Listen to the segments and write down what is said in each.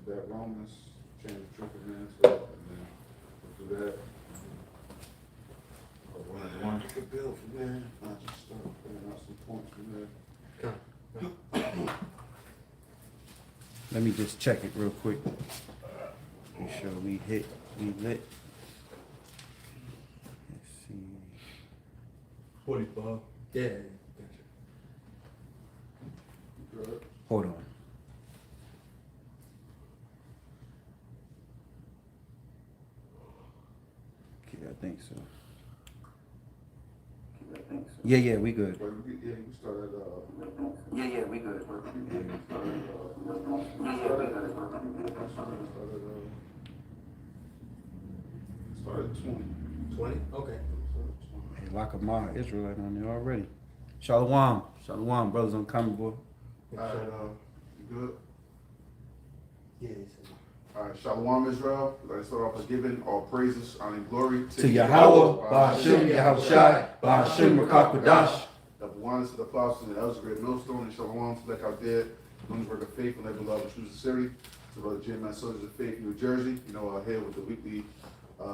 that Romans, change the truth of man to it, and then we'll do that. When I want to build from there, I just start putting out some points from there. Let me just check it real quick. Make sure we lit. Let's see. 45. Yeah. Good. Hold on. Okay, I think so. Yeah, we good. But we started, Yeah, we good. started 20. 20? Okay. Hey, Rawchaa, Israelite on there already. Shalom, brothers on coming, boy. Alright, you good? Yeah, he said. Alright, Shalom Israel. Let's start off with giving all praises, honor, and glory To Yahawah, BaHaSham, Yahawashi, BaHaSham, Qadash. The ones to the apostles and the elders of GreatMillStone and Shalom to like out there, doing the work of faith and their beloved and true sincerity. To Brother Jim and Soldiers of Faith, New Jersey. You know, here with the weekly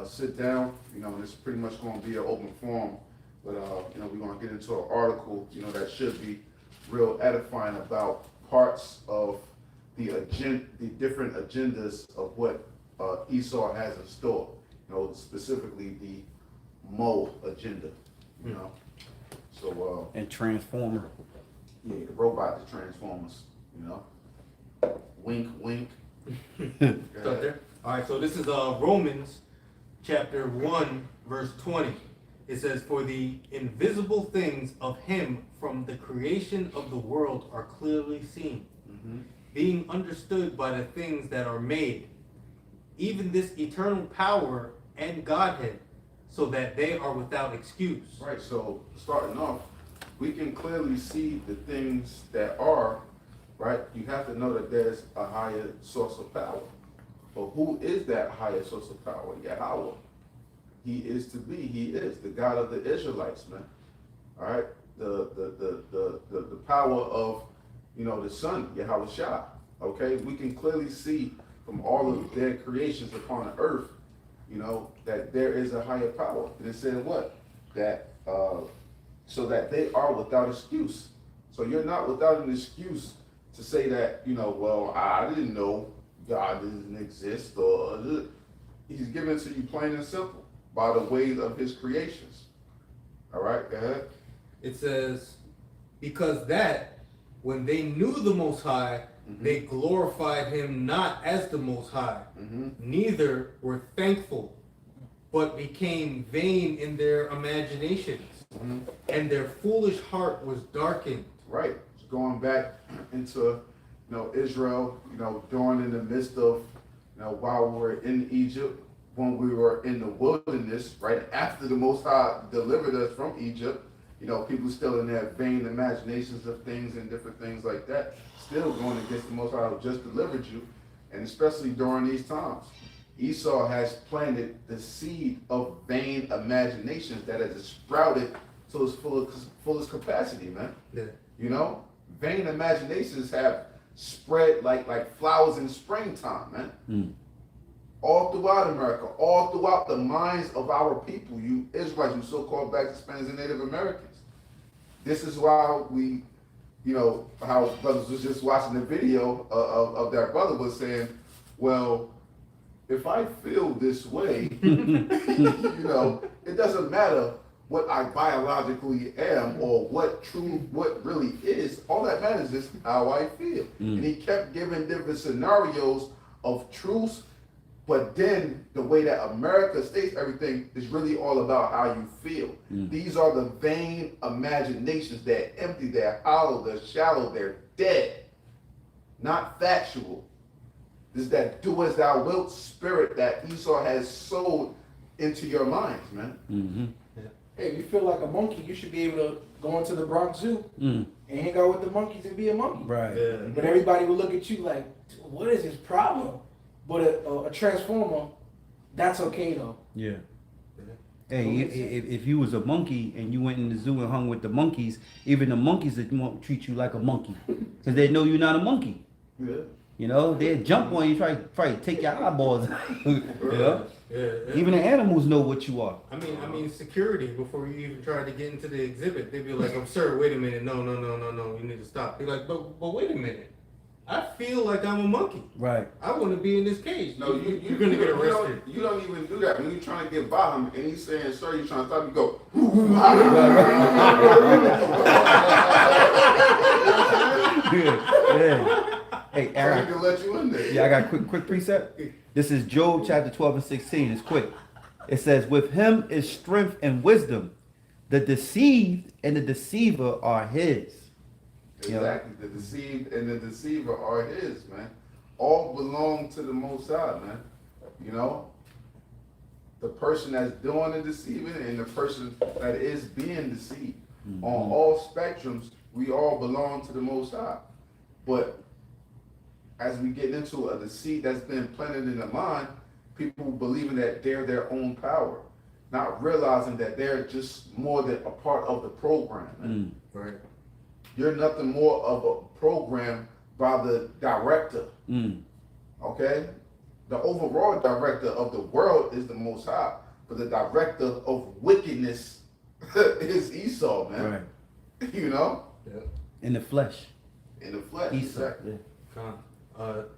sit down. You know, and it's pretty much going to be an open forum. But, you know, we're going to get into an article, you know, that should be real edifying about parts of the different agendas of what Esau has in store. You know, specifically the Mo agenda, you know. So, And Transformer. yeah, the robot, the Transformers, you know. Wink, wink. Start there. All right, so this is Romans chapter 1, verse 20. It says, "For the invisible things of him from the creation of the world are clearly seen, being understood by the things that are made, even this eternal power and Godhead, so that they are without excuse." Right, so starting off, we can clearly see the things that are, right? You have to know that there's a higher source of power. But who is that higher source of power? Yahawah. He is the God of the Israelites, man. All right, the power of, you know, the Son, Yahawashi. Okay, we can clearly see from all of their creations upon the earth, you know, that there is a higher power. And it said what? That so that they are without excuse. So you're not without an excuse to say that, you know, well, I didn't know God didn't exist, or he's given it to you plain and simple by the ways of his creations. All right, go ahead. It says, "Because that when they knew the Most High, they glorified him not as the Most High, neither were thankful, but became vain in their imaginations, and their foolish heart was darkened." Right. So going back into, you know, Israel, you know, during in the midst of, you know, while we were in Egypt, when we were in the wilderness, right after the Most High delivered us from Egypt, you know, people still in their vain imaginations of things and different things like that, still going against the Most High who just delivered you, and especially during these times. Esau has planted the seed of vain imaginations that has sprouted to its fullest capacity, man. Yeah. You know, vain imaginations have spread like flowers in springtime, man. All throughout America, all throughout the minds of our people, you Israelites, you so-called Black Hispanics and Native Americans. This is why we, you know, how brothers was just watching the video of that brother was saying, well, if I feel this way, you know, it doesn't matter what I biologically am or what really is. All that matters is how I feel. And he kept giving different scenarios of truths, but then the way that America states everything is really all about how you feel. These are the vain imaginations. They're empty, they're hollow, they're shallow, they're dead, not factual. This is that do as thou wilt spirit that Esau has sowed into your minds, man. Hey, if you feel like a monkey, you should be able to go into the Bronx Zoo and hang out with the monkeys and be a monkey. Right. Yeah. But everybody will look at you like, what is his problem? But a transformer, that's okay though. Yeah. Hey, if you was a monkey and you went in the zoo and hung with the monkeys, even the monkeys won't treat you like a monkey because they know you're not a monkey. Yeah. You know, they'll jump on you, try to take your eyeballs out. You know? Yeah. Even the animals know what you are. I mean, security, before you even try to get into the exhibit, they'd be like, "Oh, sir, wait a minute. No, you need to stop." They're like, but wait a minute. I feel like I'm a monkey. Right. I want to be in this cage. No, You're going to get arrested. You don't even do that. When you're trying to get by him and he's saying, sir, you're trying to stop, you go, Yeah. Hey, so he Aaron. can let you in there. Yeah, I got a quick precept. This is Job chapter 12 and 16. It's quick. It says, with him is strength and wisdom. The deceived and the deceiver are his. Exactly. The deceived and the deceiver are his, man. All belong to the Most High, man. You know? The person that's doing the deceiving and the person that is being deceived. Mm-hmm. On all spectrums, we all belong to the Most High. But as we get into a deceit that's been planted in the mind, people believing that they're their own power, not realizing that they're just more than a part of the program. Man. Right. You're nothing more of a program by the director. Okay? The overall director of the world is the Most High, but the director of wickedness is Esau, man. Right. You know? Yeah. In the flesh. In the flesh. Esau. Exactly. Yeah.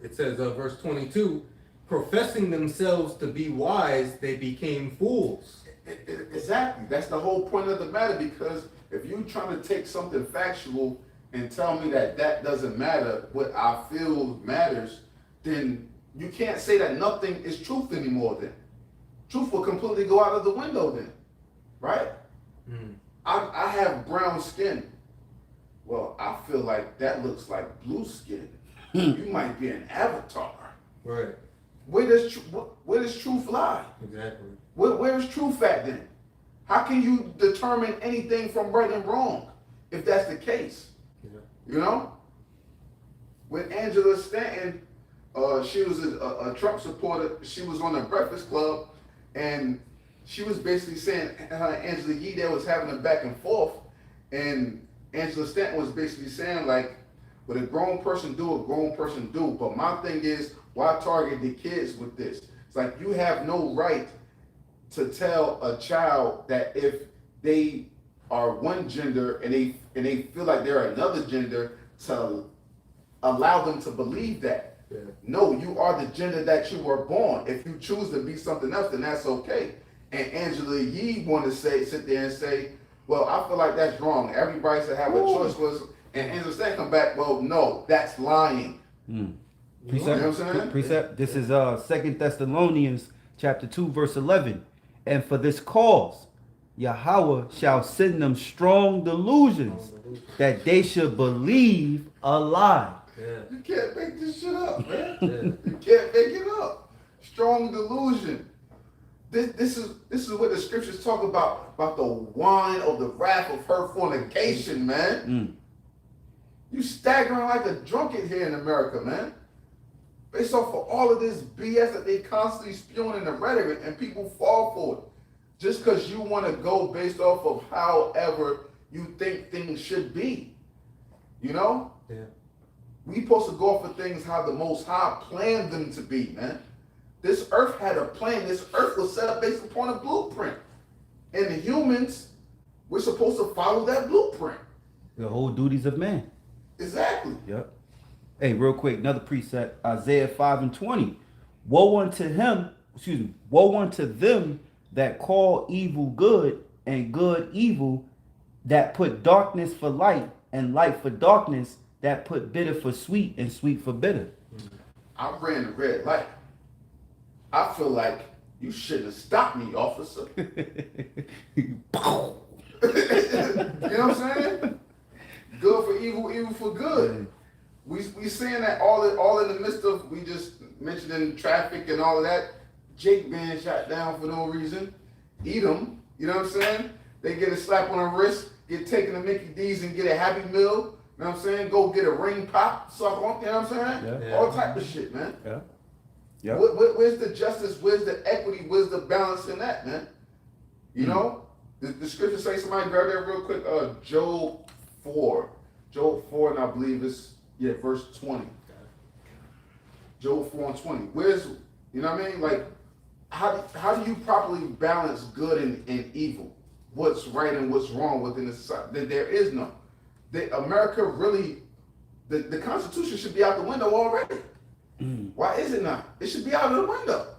It says, verse 22, professing themselves to be wise, they became fools. Exactly. That's the whole point of the matter, because if you're trying to take something factual and tell me that that doesn't matter, what I feel matters, then you can't say that nothing is truth anymore then. Truth will completely go out of the window then, right? I have brown skin. Well, I feel like that looks like blue skin. You might be an avatar. Right. Where does truth lie? Exactly. Where's truth at then? How can you determine anything from right and wrong if that's the case? Yeah. You know? When Angela Stanton, she was a Trump supporter, she was on the Breakfast Club, and she was basically saying Angela Yee there was having a back and forth, and Angela Stanton was basically saying, like, what a grown person do, a grown person do. But my thing is, why target the kids with this? It's like you have no right to tell a child that if they are one gender and they feel like they're another gender, to allow them to believe that. Yeah. No, you are the gender that you were born. If you choose to be something else, then that's okay. And Angela Yee want to sit there and say, well, I feel like that's wrong. Everybody should have a choice. And Angela Stanton come back, well, no, that's lying. Precept, you know what I'm saying? Precept. This is 2 Thessalonians chapter 2, verse 11. And for this cause, Yahawah shall send them strong delusions that they should believe a lie. Yeah. You can't make this shit up, man. You can't make it up. Strong delusion. This is what the scriptures talk about the wine of the wrath of her fornication, man. You staggering like a drunkard here in America, man. Based off of all of this BS that they constantly spewing in the rhetoric, and people fall for it. Just because you want to go based off of however you think things should be. You know? Yeah. We supposed to go off of things how the Most High planned them to be, man. This earth had a plan. This earth was set up based upon a blueprint. And the humans, we're supposed to follow that blueprint. The whole duties of man. Exactly. Yep. Hey, real quick, another precept, Isaiah 5 and 20. Woe unto them that call evil good and good evil, that put darkness for light and light for darkness, that put bitter for sweet and sweet for bitter. I ran the red light. I feel like you shouldn't have stopped me, officer. You know what I'm saying? Good for evil, evil for good. We saying that all in the midst of, we just mentioning traffic and all of that. Jake being shot down for no reason. Edom, you know what I'm saying? They get a slap on the wrist, get taken to Mickey D's and get a Happy Meal. You know what I'm saying? Go get a ring pop, suck on, you know what I'm saying? Yeah. All type of shit, man. Yeah. Yeah. Where's the justice? Where's the equity? Where's the balance in that, man? You know? The scripture say, somebody grab that real quick, Job 4. Job 4, and I believe it's, verse 20. Job 4:20. Where's, you know what I mean? Like, how do you properly balance good and evil? What's right and what's wrong within the society? There is no. America really, the Constitution should be out the window already. Why is it not? It should be out of the window.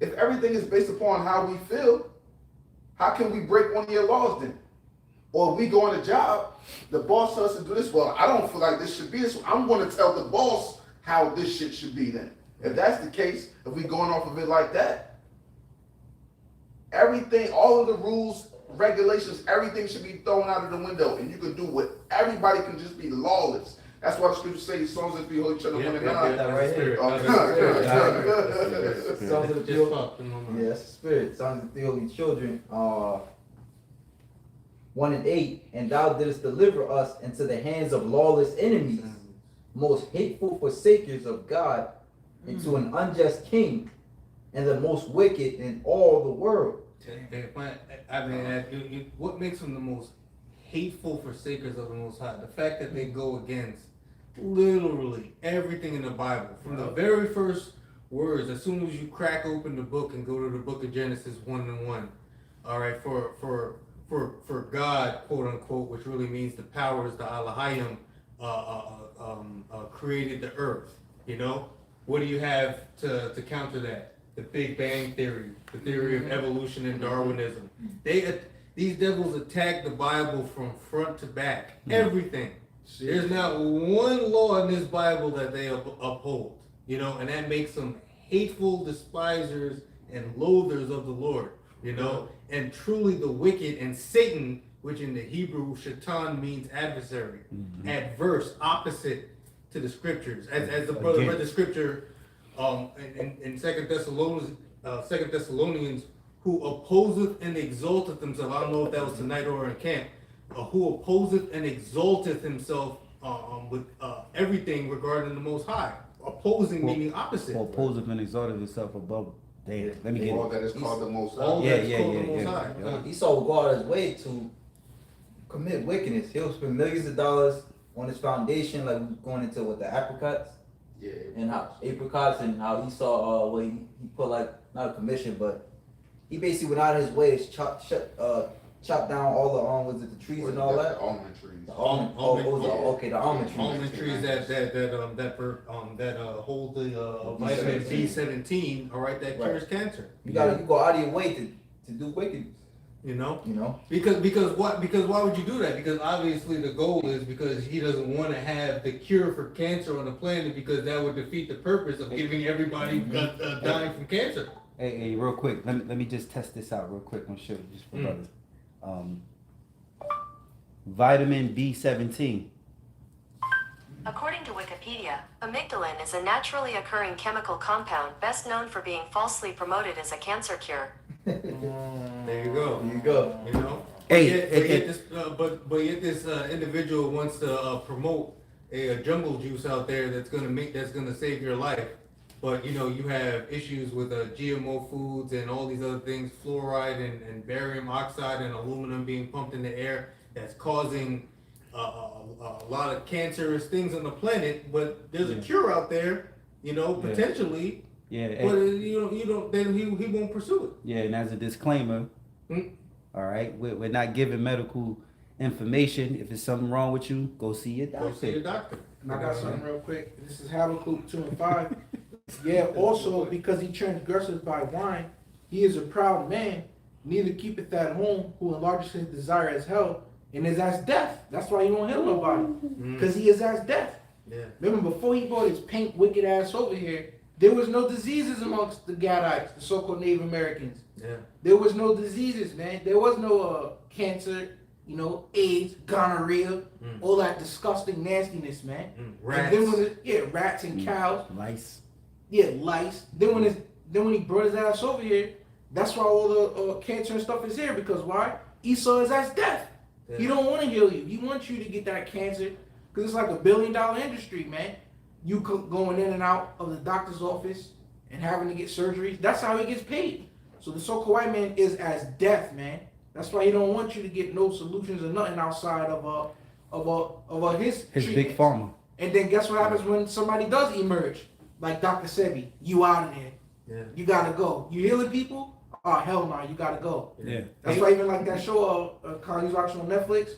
If everything is based upon how we feel, how can we break one of your laws then? Or if we go on a job, the boss tells us to do this. Well, I don't feel like this should be this. I'm going to tell the boss how this shit should be then. If that's the case, if we going off of it like that, everything, all of the rules, regulations, everything should be thrown out of the window, and you can do what everybody can just be lawless. That's why the scripture says, "Songs that be holy, each other, one another." That right here. Songs of the yeah, that's the spirit. Songs of the holy children. 1:8, and thou didst deliver us into the hands of lawless enemies, most hateful forsakers of God, into an unjust king, and the most wicked in all the world. I mean, what makes them the most hateful forsakers of the Most High? The fact that they go against literally everything in the Bible, from the very first words. As soon as you crack open the book and go to the book of Genesis 1:1, all right, for God, quote unquote, which really means the powers, the Elohim, created the earth. You know, what do you have to counter that? The Big Bang Theory, the theory of evolution and Darwinism. These devils attack the Bible from front to back. Everything. There's not one law in this Bible that they uphold. You know, and that makes them hateful despisers and loathers of the Lord. You know, and truly the wicked, and Satan, which in the Hebrew Shaitan means adversary, adverse, opposite to the scriptures. As the brother read the scripture in Second Thessalonians, who opposeth and exalteth himself. I don't know if that was tonight or in camp. Who opposeth and exalteth himself with everything regarding the Most High. Opposing meaning opposite. Or opposeth and exalted himself above. Damn, let me get All it. that is called the Most High. All that is called the Most High. Esau will go out of his way to commit wickedness. He'll spend millions of dollars on his foundation, like going into what the apricots. Yeah. And how apricots and how Esau he put like not a commission, but he basically went out of his way to chop down all the was it the trees and all that? The almond trees. The almond okay, the almond trees. Almond trees that hold the vitamin B17, all right, that cures cancer. You go out of your way to do wickedness. You know? Because why would you do that? Because obviously the goal is because he doesn't want to have the cure for cancer on the planet, because that would defeat the purpose of giving everybody dying from cancer. Hey, real quick, let me just test this out real quick on show, just for brothers. Vitamin B17. According to Wikipedia, amygdalin is a naturally occurring chemical compound best known for being falsely promoted as a cancer cure. There you go. You know. But yet this individual wants to promote a jungle juice out there that's gonna save your life. But you know, you have issues with GMO foods and all these other things, fluoride and barium oxide and aluminum being pumped in the air, that's causing a lot of cancerous things on the planet. But there's a cure out there, you know, potentially. Yeah. But you don't. Then he won't pursue it. Yeah, and as a disclaimer, all right, we're not giving medical information. If there's something wrong with you, go see your doctor. Go see your doctor. And I got something real quick. This is Habakkuk 2:5. Yeah, also because he transgresseth by wine, he is a proud man, neither keepeth at home, who enlarges his desire as hell, and is as death. That's why he don't heal nobody, because he is as death. Yeah. Remember, before he brought his pink wicked ass over here, there was no diseases amongst the Gadites, the so-called Native Americans. Yeah. There was no diseases, man. There was no cancer, you know, AIDS, gonorrhea, all that disgusting nastiness, man. Rats. And then rats and cows. Lice. Yeah, lice. Then when he brought his ass over here, that's why all the cancer and stuff is here. Because why? Esau is as death. Yeah. He don't want to heal you. He wants you to get that cancer, because it's like $1 billion industry, man. You going in and out of the doctor's office and having to get surgeries. That's how he gets paid. So the so-called white man is as death, man. That's why he don't want you to get no solutions or nothing outside of his big pharma. And then guess what happens when somebody does emerge? like Dr. Sebi, you out of there. Yeah. You gotta go. You healing people? Oh hell no, you gotta go. Yeah. That's why even like that show he's watching on Netflix,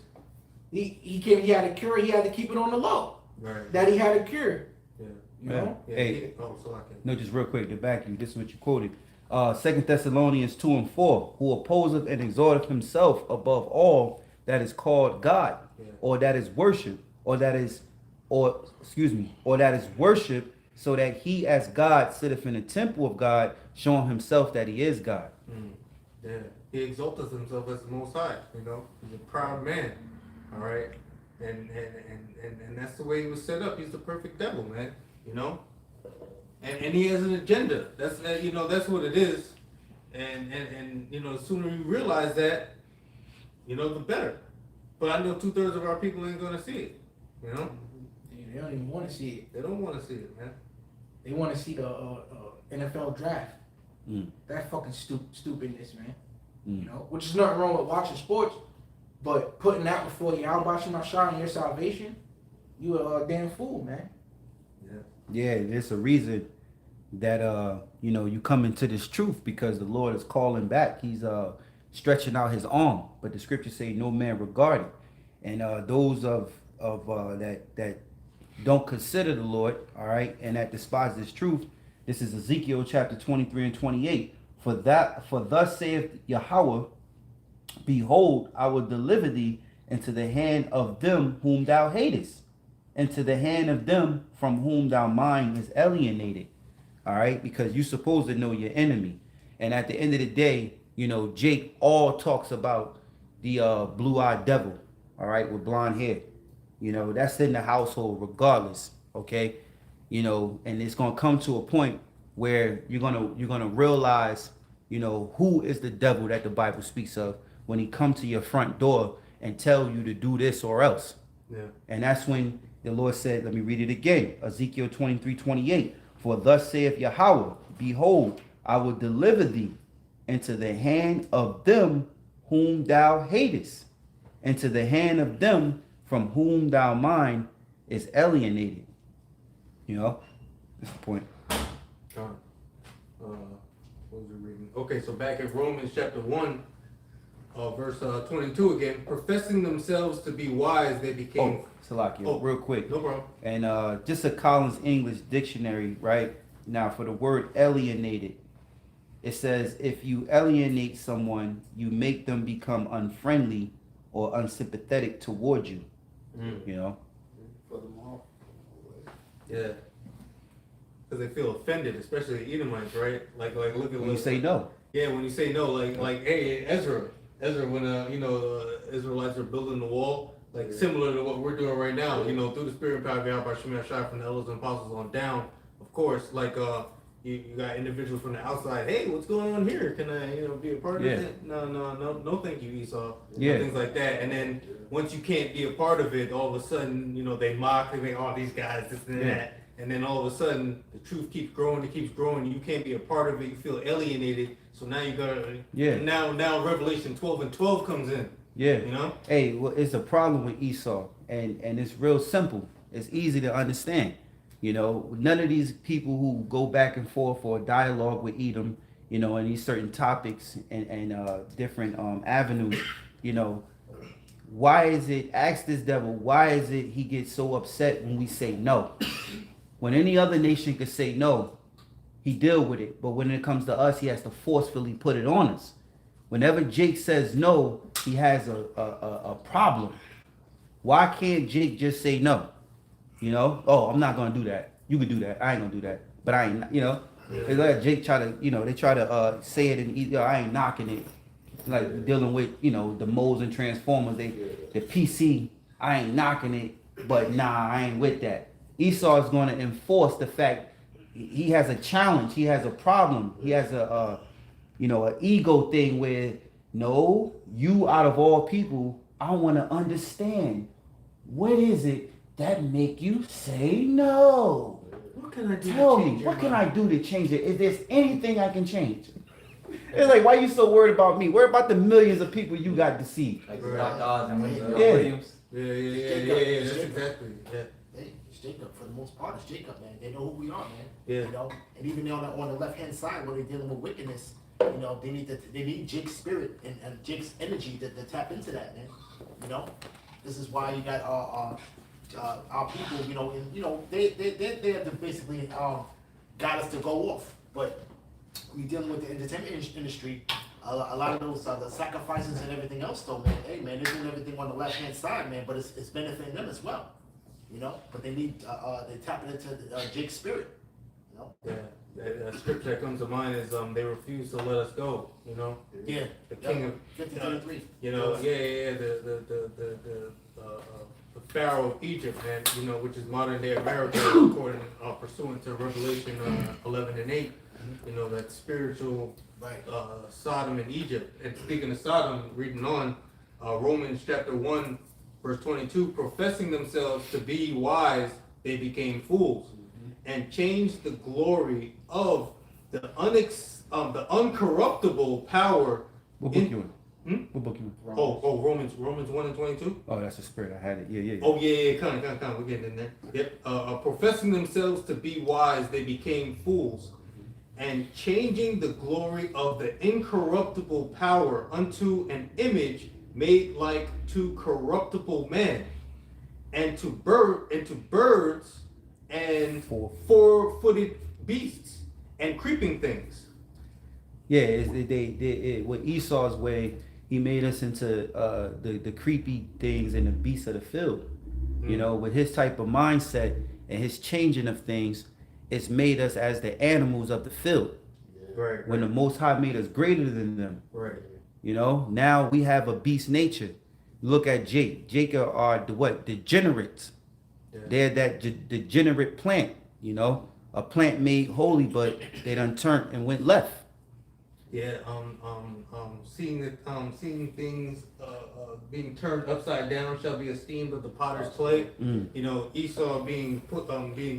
he had a cure, he had to keep it on the low. Right. That he had a cure. Yeah. You know? Yeah. Hey. So I can. No, just real quick to back you. This is what you quoted. 2 Thessalonians 2 and 4. Who opposeth and exhorteth himself above all that is called God, or that is worship, or that is worship, so that he as God sitteth in the temple of God, showing himself that he is God. Yeah. He exalteth himself as the Most High. You know, he's a proud man. All right. And that's the way he was set up. He's the perfect devil, man. You know. And he has an agenda. That's that's what it is. And the sooner you realize that, the better. But I know 2/3 of our people ain't gonna see it. You know. They don't even want to see it. They don't want to see it, man. They want to see the NFL draft. That fucking stupidness, man. You know, which is nothing wrong with watching sports, but putting that before Yahawashi and your salvation, you a damn fool, man. Yeah, there's a reason that you come into this truth, because the Lord is calling back. He's stretching out his arm, but the scriptures say no man regarded. And those of that don't consider the Lord, all right, and that despise this truth. This is Ezekiel chapter 23 and 28. For thus saith Yahawah, behold, I will deliver thee into the hand of them whom thou hatest, into the hand of them from whom thy mind is alienated. All right, because you're supposed to know your enemy. And at the end of the day, Jake all talks about the blue-eyed devil, all right, with blonde hair. That's in the household regardless, okay? And it's gonna come to a point where you're gonna realize, who is the devil that the Bible speaks of when he come to your front door and tell you to do this or else. Yeah. And that's when the Lord said, let me read it again, Ezekiel 23:28. For thus saith Yahawah, behold, I will deliver thee into the hand of them whom thou hatest, into the hand of them from whom thy mind is alienated. That's the point. What was we reading? Okay, so back in Romans chapter 1, verse 22 again. Professing themselves to be wise, they became... Salakia, real quick. No problem. And just a Collins English dictionary, right? Now, for the word alienated, it says, if you alienate someone, you make them become unfriendly or unsympathetic toward you. Yeah. Because they feel offended, especially the Edomites, right? Like look at When you say no. Yeah, when you say no, like hey, Ezra, when Israelites are building the wall, similar to what we're doing right now, through the spirit and power of BaHaSham from the elders and apostles on down. Of course, you got individuals from the outside. Hey, what's going on here? Can I, be a part of it? No, thank you, Esau. Things like that. And then once you can't be a part of it, all of a sudden, they mock. They think, oh, these guys, this and that. And then all of a sudden, the truth keeps growing. It keeps growing. You can't be a part of it. You feel alienated. So now you gotta. Now Revelation 12 and 12 comes in. Yeah. Hey, well, it's a problem with Esau, and it's real simple. It's easy to understand. None of these people who go back and forth or dialogue with Edom, in these certain topics and different avenues, why is it, ask this devil, why is it he gets so upset when we say no? When any other nation could say no, he deal with it. But when it comes to us, he has to forcefully put it on us. Whenever Jake says no, he has a problem. Why can't Jake just say no? Oh, I'm not gonna do that. You can do that. I ain't gonna do that. But I ain't, They let Jake try to, they try to say it and I ain't knocking it. Like dealing with, the modes and transformers, the PC, I ain't knocking it, but nah, I ain't with that. Esau is going to enforce the fact he has a challenge, he has a problem, he has an ego thing where, no, you out of all people, I want to understand, what is it that make you say no? What can I do? Tell me, what can I do to change it? If there's anything I can change. It's like, why you so worried about me? Worry about the millions of people you got deceived. Like Dr. Oz and Yeah. That's exactly. Yeah. Jacob. For the most part, it's Jacob, man. They know who we are, man. Yeah. You know, and even on the left hand side where they're dealing with wickedness, you know, they need Jake's spirit and Jake's energy to tap into that, man. You know, this is why you got our people, you know, and you know they have to basically got us to go off, but we dealing with the entertainment industry. A lot of those the sacrifices and everything else, though, man. Hey, man, they're doing everything on the left hand side, man, but it's benefiting them as well, you know. But they need they tapping into Jake's spirit, you know. Yeah, that scripture that comes to mind is they refuse to let us go. You know. Yeah. The king of 53. You know. Yeah. The Pharaoh of Egypt, man. You know, which is modern day America, according pursuant to Revelation 11 and 8. You know, that spiritual Right. Sodom and Egypt. And speaking of Sodom, reading on Romans chapter 1, verse 22, professing themselves to be wise, they became fools, and changed the glory of the uncorruptible power. What book you in? What book you in? Romans 1 and 22. Oh, that's the spirit. I had it. Yeah. Oh yeah, come on, we're getting in there. Yep. Professing themselves to be wise, they became fools, and changing the glory of the incorruptible power unto an image made like to corruptible men, and to birds and four-footed beasts and creeping things. Yeah, with Esau's way, he made us into the creepy things and the beasts of the field. You know, with his type of mindset and his changing of things, it's made us as the animals of the field. Right. When the Most High made us greater than them. Right. You know, now we have a beast nature. Look at Jake. Jake are degenerates. Yeah. They're that degenerate plant. You know, a plant made holy, but they done turned and went left. Yeah. Seeing things being turned upside down shall be esteemed of the potter's clay. You know, Esau being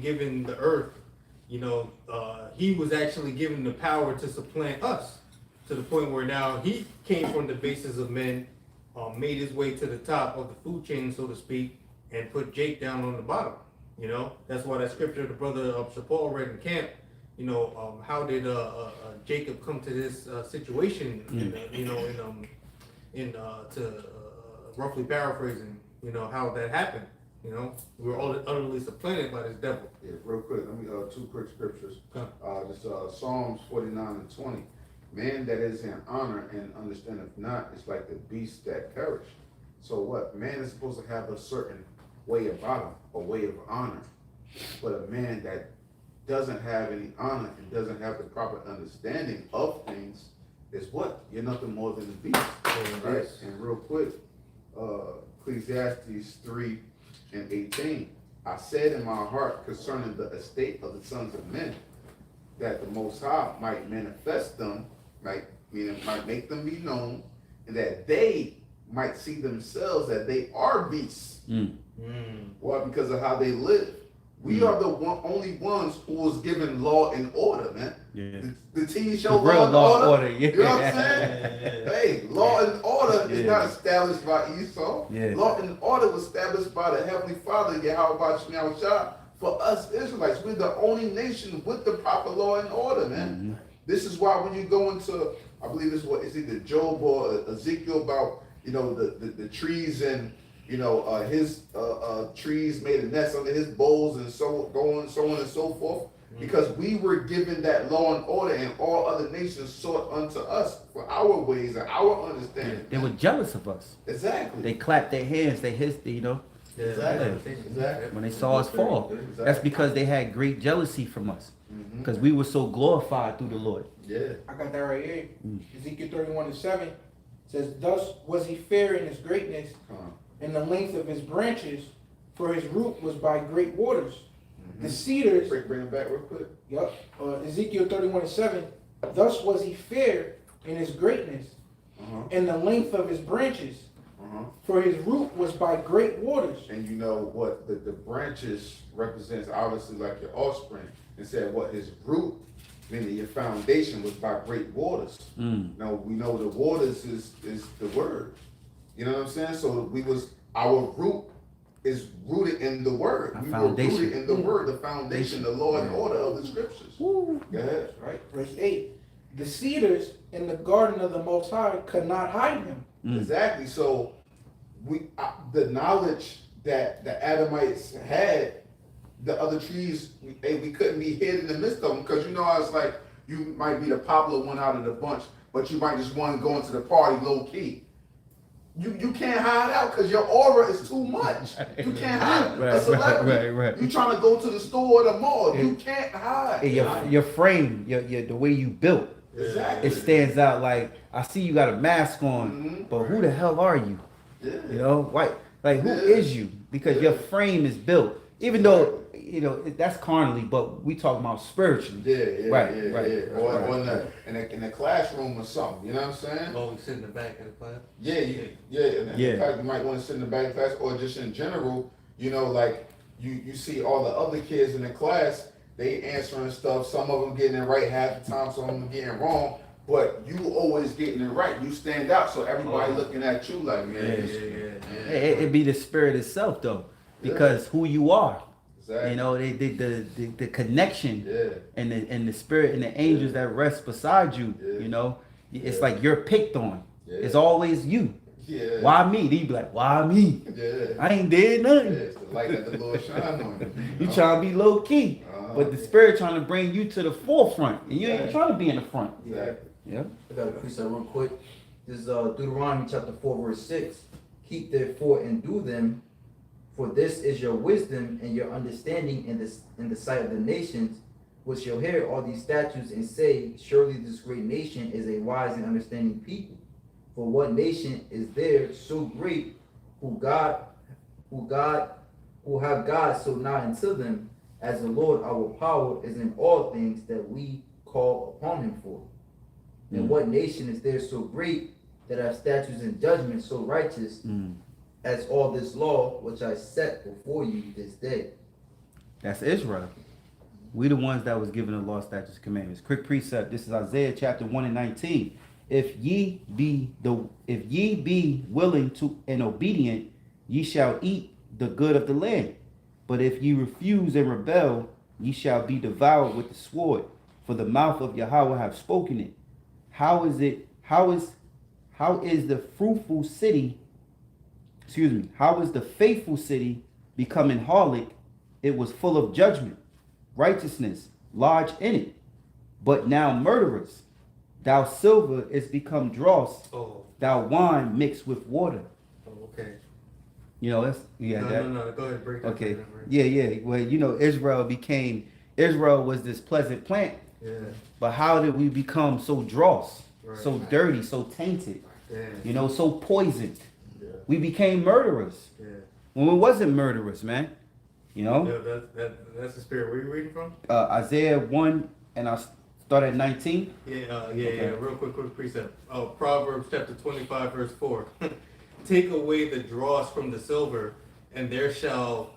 given the earth. You know, he was actually given the power to supplant us, to the point where now he came from the bases of men, made his way to the top of the food chain, so to speak, and put Jake down on the bottom. You know, that's why that scripture the brother Shapal read in camp. You know, how did Jacob come to this situation? Roughly paraphrasing, you know, how that happened. You know, we were all utterly supplanted by this devil. Yeah, real quick, let me two quick scriptures. Psalms 49 and 20. Man that is in honor and understandeth not is like the beast that perish. So what? Man is supposed to have a certain way about him, a way of honor. But a man that doesn't have any honor and doesn't have the proper understanding of things is what? You're nothing more than a beast. Right? And real quick, Ecclesiastes 3 and 18. I said in my heart concerning the estate of the sons of men, that the Most High might manifest them, might make them be known, and that they might see themselves that they are beasts. Why? Because of how they live. We are the only ones who was given law and order, man. Yeah. The TV show The real Law and Order. Yeah. You know what I'm saying? Hey, law and order is not established by Esau. Yeah. Law and order was established by the Heavenly Father, Yahawashi, for us Israelites. We're the only nation with the proper law and order, man. This is why when you go into, I believe it's either Job or Ezekiel about, you know, the trees and, you know, his trees made a nest under his bowls and so on and so forth. Because we were given that law and order, and all other nations sought unto us for our ways and our understanding. They were jealous of us. Exactly. They clapped their hands. They hissed, you know. Exactly. When they saw us fall. That's because they had great jealousy from us. Because we were so glorified through the Lord. Yeah. I got that right here. Ezekiel 31 and 7 says, thus was he fair in his greatness, and the length of his branches, for his root was by great waters. The cedars. Bring it back real quick. Yep. Ezekiel 31 and 7. Thus was he fair in his greatness, and the length of his branches, for his root was by great waters. And you know what? The branches represents obviously like your offspring. And said what his root, meaning your foundation, was by great waters. Now we know the waters is the word. You know what I'm saying? So our root is rooted in the word. A We foundation. were rooted in the word, the foundation, the law and order of the scriptures. Woo. Go ahead. Right. Verse 8. The cedars in the garden of the Most High could not hide him. Exactly. So the knowledge that the Adamites had, the other trees, we couldn't be hid in the midst of them, because you know how it's like you might be the popular one out of the bunch, but you might just want to go into the party low key. You can't hide out because your aura is too much. You can't hide. Right, A celebrity. right. You trying to go to the store or the mall. You can't hide. Your frame, the way you built, Exactly. it stands out. Like, I see you got a mask on, but who the hell are you? Yeah. You know, why? Like, who is you? Because your frame is built. Even though, that's carnally, but we talking about spiritually. Right. Or in the classroom or something. You know what I'm saying? Oh, we sit in the back of the class. Yeah. In fact, you might want to sit in the back of class, or just in general. Like you see all the other kids in the class, they answering stuff. Some of them getting it right half the time, some of them getting it wrong. But you always getting it right. You stand out, so everybody looking at you like, man. It be the spirit itself, though, because who you are. Exactly. The connection and the spirit and the angels that rest beside you. It's like you're picked on. It's always you. Yeah. Why me? Then you be like, why me? Yeah. I ain't did nothing. It's the light that the Lord shine on you. You trying to be low key, but the spirit trying to bring you to the forefront, and you ain't trying to be in the front. Exactly. Yeah. I got a precept real quick. This is Deuteronomy chapter 4, verse 6. Keep therefore and do them, for this is your wisdom and your understanding in the sight of the nations, which shall hear all these statutes and say, surely this great nation is a wise and understanding people. For what nation is there so great who have God so nigh unto them, as the Lord our power is in all things that we call upon him for? And what nation is there so great that have statutes and judgments so righteous as all this law which I set before you this day? That's Israel. We the ones that was given the law, statutes, commandments. Quick precept. This is Isaiah chapter 1 and 19. If ye be willing to and obedient, ye shall eat the good of the land. But if ye refuse and rebel, ye shall be devoured with the sword. For the mouth of Yahawah have spoken it. How is the fruitful city, how is the faithful city becoming harlot? It was full of judgment, righteousness, large in it. But now murderers, thou silver is become dross, thou wine mixed with water. Oh, okay. No, Go ahead, break that. Okay. Yeah. Well, Israel was this pleasant plant. Yeah. But how did we become so dross, so Right. dirty, so tainted, Yeah. so poisoned? Yeah. We became murderers Yeah. when we wasn't murderers, man. Yeah, that's the spirit. Where are you reading from? Isaiah 1, and I'll start at 19. Yeah. Real quick precept. Proverbs chapter 25, verse 4. Take away the dross from the silver, and there shall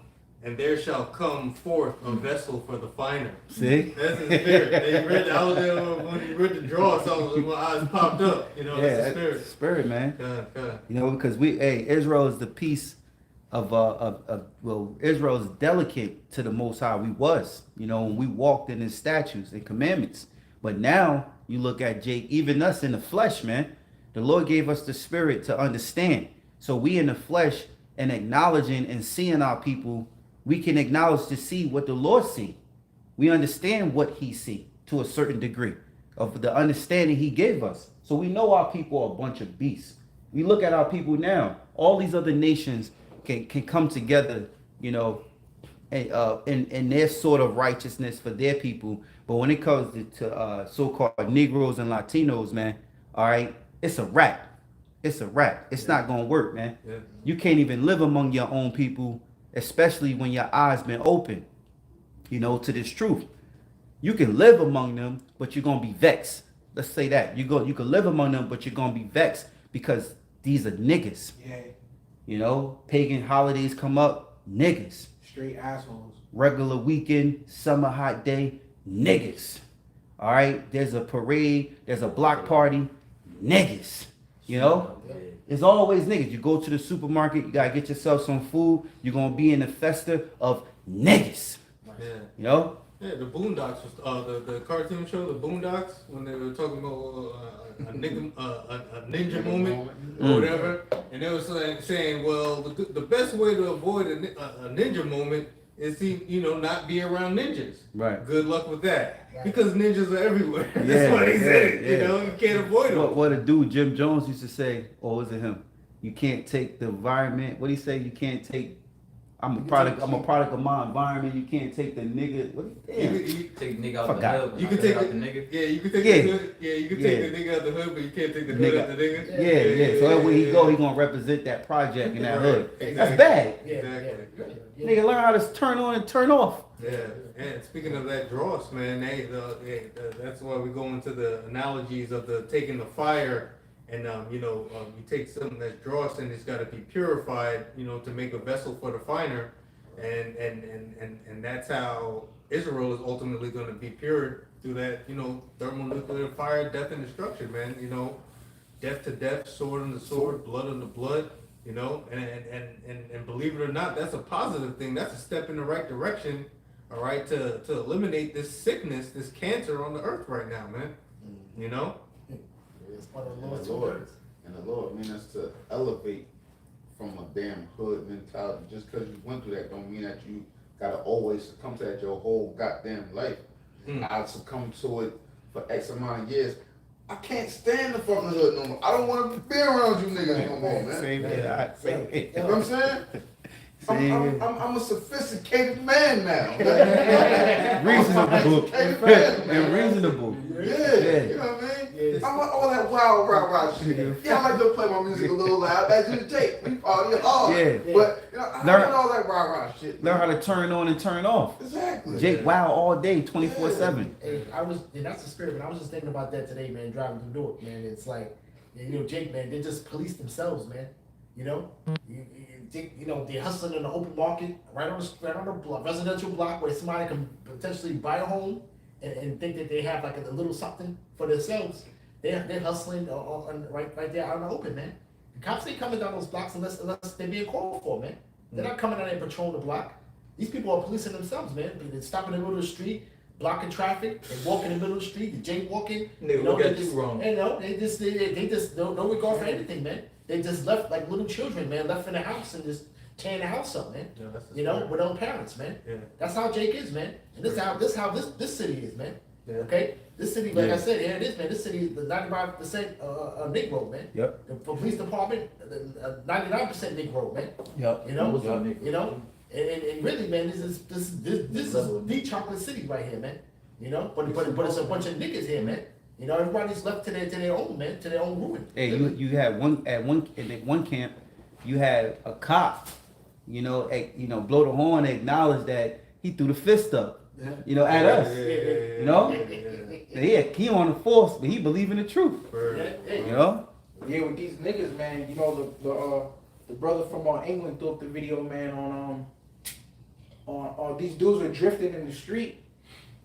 come forth a vessel for the finer. See? That's the spirit. I was there when you read the dross, my eyes popped up. That's the spirit. Spirit, man. God. Because Israel is the piece of Israel is delicate to the Most High. We was, when we walked in His statutes and commandments. But now you look at Jake, even us in the flesh, man. The Lord gave us the spirit to understand. So we in the flesh and acknowledging and seeing our people, we can acknowledge to see what the Lord see. We understand what He see to a certain degree of the understanding He gave us. So we know our people are a bunch of beasts. We look at our people now. All these other nations can come together, in their sort of righteousness for their people. But when it comes to so-called Negroes and Latinos, man, all right, it's a wrap. It's a wrap. It's not gonna work, man. Yeah. You can't even live among your own people, especially when your eyes been open, to this truth. You can live among them, but you're gonna be vexed. Let's say that. You can live among them, but you're gonna be vexed because these are niggas. Yeah. Pagan holidays come up, niggas. Straight assholes. Regular weekend, summer hot day, niggas. All right, there's a parade, there's a block party, niggas. You know? It's always niggas. You go to the supermarket, you gotta get yourself some food, you're gonna be in the festa of niggas. Yeah. You know? Yeah, the Boondocks was the cartoon show, the Boondocks, when they were talking about a ninja moment or whatever, and they was saying, well, the best way to avoid a ninja moment is to not be around ninjas. Right. Good luck with that, because ninjas are everywhere. That's Yeah, what he said. yeah. You can't avoid them. What a dude Jim Jones used to say, or was it him? You can't take the environment. What do he say? You can't take. I'm a product of my environment. You can't take the nigga. What? Damn. You Take the nigga out Forgot. the hood. can take out the nigga. Yeah, you can take Yeah. the hood. Yeah, you can take the nigga out the hood, but you can't take the hood out the nigga. Yeah. So everywhere he go, he gonna represent that project in that hood. Exactly. That's bad. Exactly. Nigga, learn how to turn on and turn off. Yeah, and speaking of that dross, man, that's why we go into the analogies of the taking the fire, and you take something that's dross and it's got to be purified, to make a vessel for the finer, and that's how Israel is ultimately going to be pure through that, thermonuclear fire, death and destruction, man. Death to death, sword on the sword, blood on the blood. And believe it or not, that's a positive thing. That's a step in the right direction, all right, to eliminate this sickness, this cancer on the earth right now, man. It's part of the And Lord's the Lord, words. and the Lord mean us to elevate from a damn hood mentality. Just because you went through that don't mean that you gotta always succumb to that your whole goddamn life. I succumbed to it for X amount of years. I can't stand the fucking hood no more. I don't want to be around you niggas no more, man. Same here. Same You know what I'm saying? Same I'm a sophisticated man now. I'm a Reasonable. sophisticated man, man. And reasonable. Yeah, you know what I mean? I'm like all that wild, rah shit. Yeah, I like to play my music a little loud. That's just Jake. We party hard. Yeah. But I don't want all that rah shit. Learn how to turn on and turn off. Exactly. Jake Wow all day, 24/7. Hey, that's the spirit, man. I was just thinking about that today, man, driving through Newark, man. It's like, Jake, man, they just police themselves, man. They're hustling in the open market, right on the block, residential block where somebody can potentially buy a home and think that they have like a little something for themselves. They're hustling right there out in the open, man. The cops ain't coming down those blocks unless they're being called for, man. They're not coming down there patrolling the block. These people are policing themselves, man. They're stopping in the middle of the street, blocking traffic, and walking in the middle of the street, the jaywalking. They just wrong. They just no regard for anything, man. They just left like little children, man, left in the house and just tearing the house up, man. Yeah, with no parents, man. Yeah. That's how Jake is, man. And this how this city is, man. Yeah. Okay? This city, like Yeah. I said, here it is, man. This city is 95% Negro, man. Yep. The police department, 99% Negro, man. Yep. And really, man, this is the chocolate city right here, man. But it's a bunch of niggas here, man. Everybody's left to their own, man, to their own ruin. Hey, you had one camp, you had a cop, blow the horn, acknowledge that he threw the fist up, at us. Yeah, he on the force, but he believe in the truth. Yeah, with these niggas, man, the brother from England threw up the video, man, on these dudes were drifting in the street,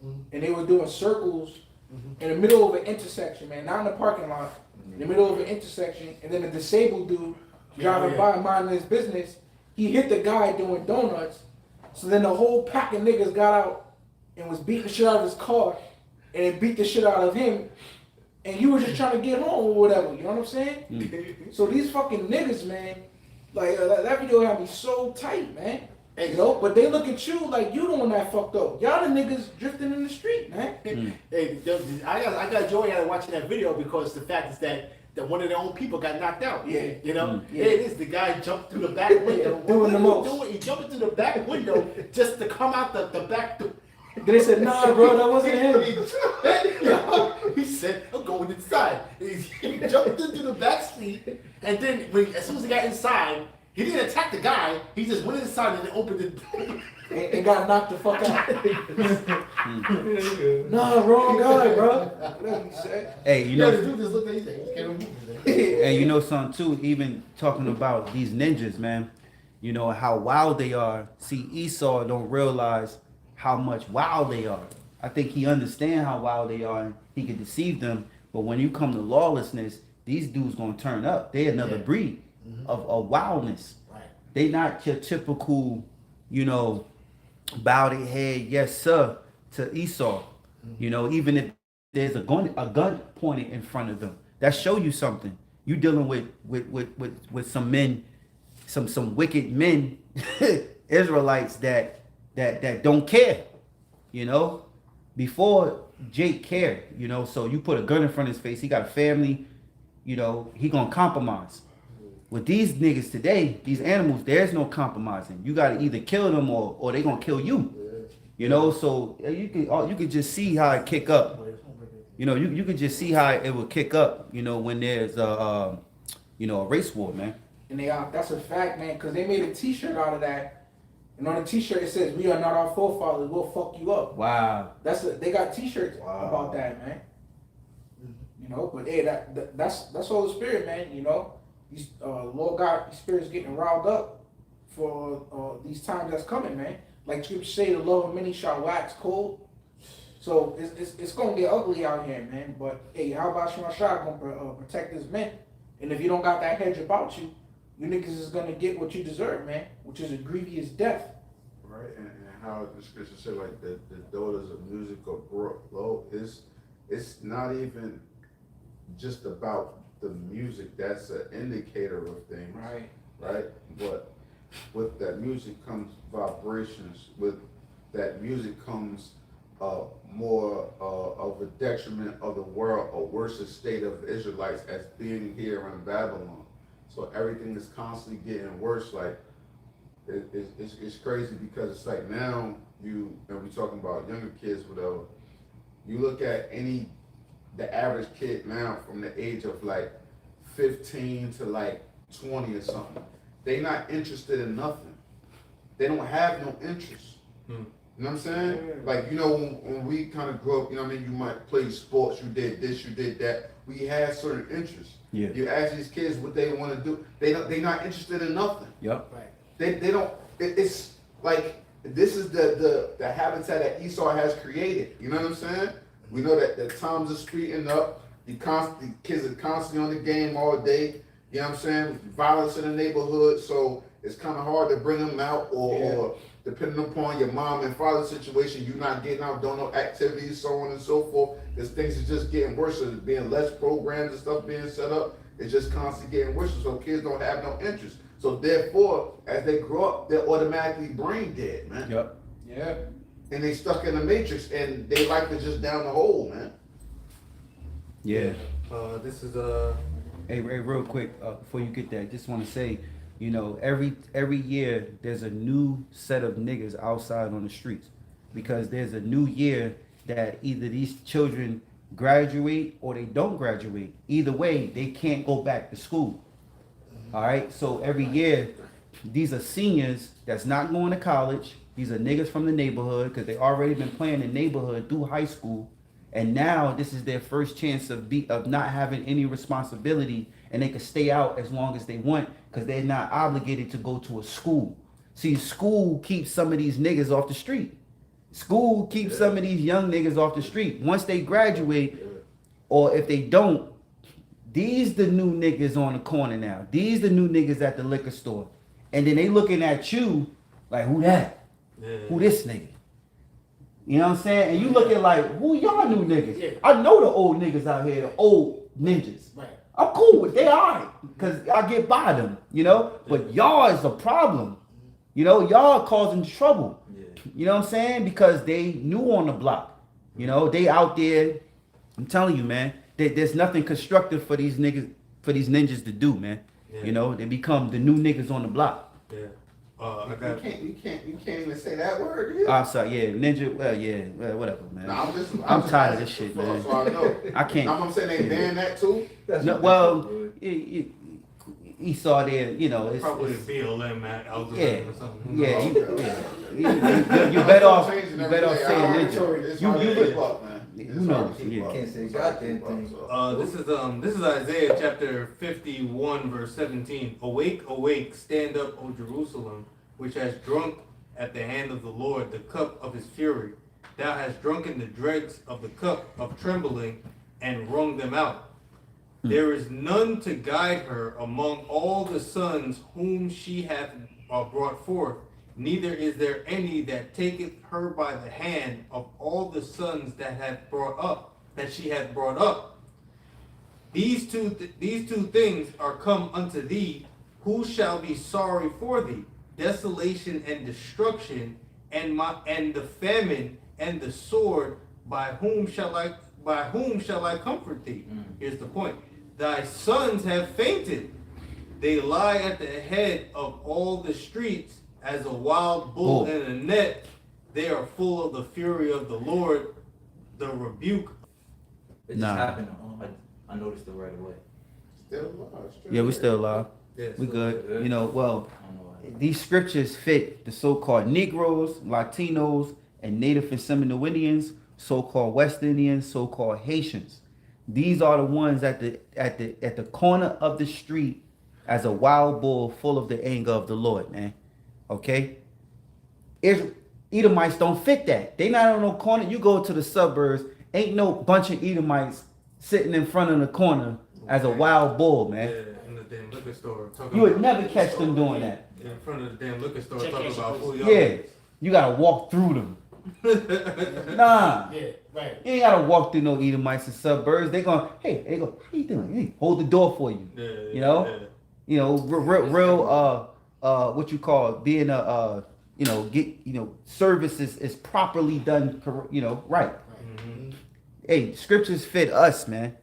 and they were doing circles in the middle of an intersection, man, not in the parking lot, in the middle of an intersection, and then a disabled dude driving by minding his business, he hit the guy doing donuts, so then the whole pack of niggas got out and was beating the shit out of his car, and it beat the shit out of him, and he was just trying to get home or whatever, you know what I'm saying? So these fucking niggas, man, like that video had me so tight, man. But they look at you like you the one that fucked up. Y'all the niggas drifting in the street, man. Hey, I got joy out of watching that video because the fact is that one of their own people got knocked out. Yeah. Yeah, it is. The guy jumped through the back window. Doing the most. He jumped through the back window just to come out the back door. Then they said, nah, bro, that wasn't him. He said, I'm going inside. He jumped into the back seat, and then as soon as he got inside, he didn't attack the guy. He just went inside and then opened the door. And got knocked the fuck out. Nah, wrong guy, bro. Whatever you said. Hey, The dude just looked at him. He can't remove it. and something too, even talking about these ninjas, man, how wild they are. See, Esau don't realize how much wild they are. I think he understand how wild they are and he can deceive them. But when you come to lawlessness, these dudes gonna turn up. They another Yeah. breed of wildness. Right. They not your typical, you know, bow their head, yes sir, to Esau. You know, even if there's a gun pointed in front of them, that show you something. You dealing with some men, some wicked men, Israelites that don't care. You know, before Jake cared. You know, so you put a gun in front of his face. He got a family. You know, he gonna compromise. With these niggas today, these animals, there's no compromising. You gotta either kill them or they gonna kill you. You know, so you can just see how it kick up. You know, you can just see how it will kick up. You know, when there's a race war, man. And that's a fact, man, because they made a T-shirt out of that, and on the T-shirt it says, "We are not our forefathers. We'll fuck you up." Wow. They got T-shirts about that, man. You know, but hey, that's Holy Spirit, man. You know, these Lord God, these spirits getting riled up for these times that's coming, man. Like Scripture say, the love of many shall wax cold. So it's gonna get ugly out here, man. But hey, how about BaHaSham gonna protect his men? And if you don't got that hedge about you, you niggas is gonna get what you deserve, man, which is a grievous death. Right, and how the scripture said, like, the daughters of music are brought low. It's not even just about the music. That's an indicator of things. Right? But with that music comes vibrations. With that music comes more of a detriment of the world, a worse state of the Israelites as being here in Babylon. So everything is constantly getting worse. Like, it's crazy because it's like now and we talking about younger kids, whatever. You look at the average kid now from the age of like 15 to like 20 or something. They not interested in nothing. They don't have no interest. You know what I'm saying? Like, you know, when we kind of grew up, you know what I mean? You might play sports, you did this, you did that. We had certain interests. Yeah. You ask these kids what they want to do, they not interested in nothing. Yep. Right. They don't. It's like this is the habitat that Esau has created. You know what I'm saying? We know that the times are speeding up. The kids are constantly on the game all day. You know what I'm saying? Violence in the neighborhood, so it's kind of hard to bring them out, or depending upon your mom and father situation, you not getting out, doing no activities, so on and so forth. Because things are just getting worse. There's being less programs and stuff being set up. It's just constantly getting worse. So kids don't have no interest. So therefore, as they grow up, they're automatically brain dead, man. Yep. Yeah. And they stuck in the matrix, and they like to just down the hole, man. Yeah. This is Hey, Ray, real quick, before you get that, just want to say, you know, every year there's a new set of niggas outside on the streets, because there's a new year that either these children graduate or they don't graduate. Either way, they can't go back to school. All right, so every year, these are seniors that's not going to college. These are niggas from the neighborhood because they already been playing the neighborhood through high school. And now this is their first chance of not having any responsibility, and they can stay out as long as they want because they're not obligated to go to a school. See, school keeps some of these niggas off the street. School keeps some of these young niggas off the street. Once they graduate, or if they don't, these the new niggas on the corner now. These the new niggas at the liquor store. And then they looking at you like, who that? Who this nigga? You know what I'm saying? And you looking like, who y'all new niggas? Yeah. I know the old niggas out here, the old ninjas. Right. I'm cool with they alright, because I get by them, you know? But y'all is a problem. You know, y'all causing trouble. You know what I'm saying? Because they new on the block. You know, they out there. I'm telling you, man, there's nothing constructive for these niggas, for these ninjas to do, man. Yeah. You know, they become the new niggas on the block. yeah. You can't even say that word. Yeah. I'm sorry, yeah, ninja. Well, yeah, well, whatever, man. Nah, I'm tired of this shit, man. So I know. I can't. Now I'm saying they ban that too. No, well, Esau there, you know, it's Probably the BLM algorithm yeah, or something. yeah, Okay. you better off Changing saying everything. ninja. It's You hard to you keep up, man. who knows? Yeah. Can't say goddamn thing. This is Isaiah chapter 51 verse 17. Awake, awake, stand up, O Jerusalem, which has drunk at the hand of the Lord the cup of his fury. Thou hast drunken the dregs of the cup of trembling and wrung them out. There is none to guide her among all the sons whom she hath brought forth, neither is there any that taketh her by the hand of all the sons that she hath brought up. These two things are come unto thee. Who shall be sorry for thee? Desolation and destruction, and the famine and the sword. By whom shall I comfort thee? Here's the point. Thy sons have fainted. They lie at the head of all the streets as a wild bull in a net. They are full of the fury of the Lord, the rebuke. It just happened. I noticed it right away. Still alive. Yeah, we still alive. Yes. We good. You know, well, I don't know why. these scriptures fit the so-called Negroes, Latinos, and Native and Seminole Indians, so-called West Indians, so-called Haitians. These are the ones at the corner of the street as a wild bull full of the anger of the Lord, man. Okay? Edomites don't fit that. They not on no corner. You go to the suburbs, ain't no bunch of Edomites sitting in front of the corner as a wild bull, man. Yeah, in the damn liquor store. You would never catch them doing that. In front of the damn liquor store Check talking your about shoes. who y'all Yeah, you gotta walk through them. Nah, Yeah, right. you ain't gotta walk through no Edomites in suburbs. They go, hey, they go, how you doing? Hey, hold the door for you. Yeah, You know? yeah. You know, real what you call being a service is properly done, right. Mhm. Hey, scriptures fit us, man.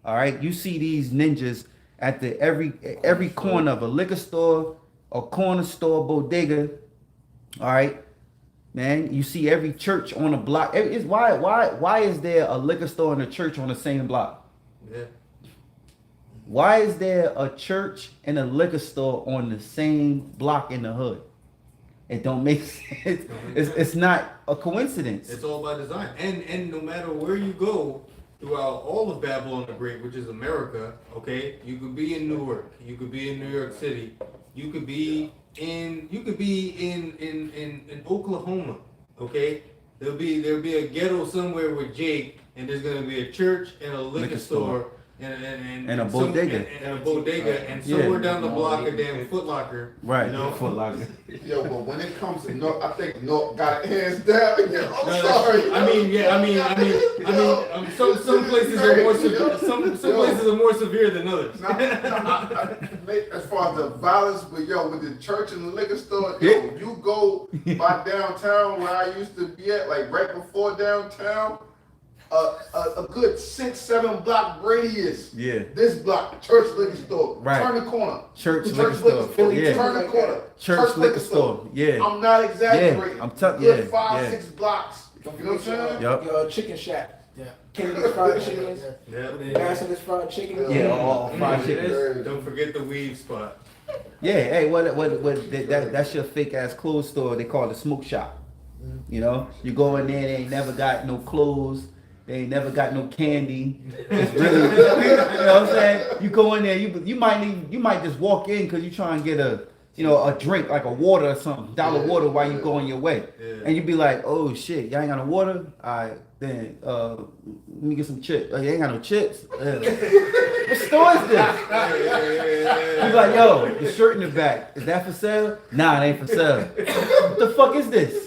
All right, you see these ninjas at every corner of a liquor store, a corner store, bodega. All right, man. You see every church on a block. Why is there a liquor store and a church on the same block? Yeah. Why is there a church and a liquor store on the same block in the hood? It don't make sense. It's not a coincidence. It's all by design. And no matter where you go throughout all of Babylon the Great, which is America, okay, you could be in Newark, you could be in New York City, you could be in Oklahoma, okay? There'll be a ghetto somewhere with Jake, and there's gonna be a church and a liquor store. And a bodega. And a bodega, and somewhere down the block a damn Foot Locker. Right, You know? Foot Locker. Yo, but when it comes to North, I think North got it hands down. Yeah, I'm No, sorry. I mean, some places are more severe. Some places are more severe than others. As far as the violence, but yo, with the church and the liquor store, yo, you go by downtown where I used to be at, like right before downtown, a good 6-7 block radius. Yeah. This block, church liquor store. Right. Turn the corner. Church liquor store. Yeah. Turn the corner. Church liquor store. Yeah. I'm not exaggerating. Yeah, I'm telling Good you. 5-6 blocks. You know what I'm saying? Yup. Your chicken shack. Yeah. Kennedy's fried chickens. Yeah. Master's fried chicken. Yeah, all fried chicken. Don't forget the weed spot. Yeah, hey, what that's your fake ass clothes store. They call it a smoke shop. You know, you go in there, they ain't never got no clothes. They ain't never got no candy. It's really, you know what I'm saying? You go in there, you might just walk in because you try and get a drink like a water or something, dollar water while you go on your way, and you be like, oh shit, y'all ain't got no water. Alright, then let me get some chips. You ain't got no chips. What store is this? He's like, yo, the shirt in the back, is that for sale? Nah, it ain't for sale. What the fuck is this?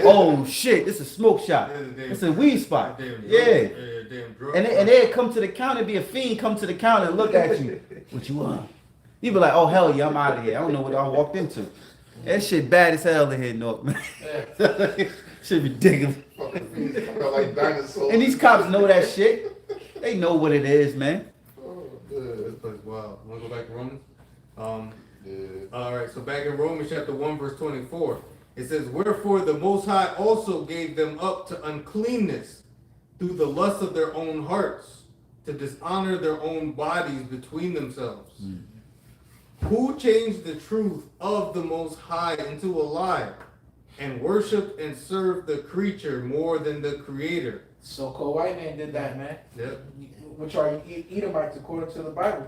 Oh shit, this is a smoke shop. It's a weed spot. Yeah. And they'd come to the counter, be a fiend, come to the counter and look at you. What you want? You be like, oh hell yeah, I'm out of here. I don't know what I walked into. That shit bad as hell in here, North, man. Shit ridiculous. Like dinosaurs. And these cops know that shit. They know what it is, man. This place wild. Wanna go back to Romans? Yeah. Alright, so back in Romans chapter 1 verse 24, it says, wherefore the Most High also gave them up to uncleanness through the lust of their own hearts, to dishonor their own bodies between themselves. Who changed the truth of the Most High into a lie, and worshiped and served the creature more than the Creator. So-called white man did that, man. Yep. Which are Edomites according to the Bible.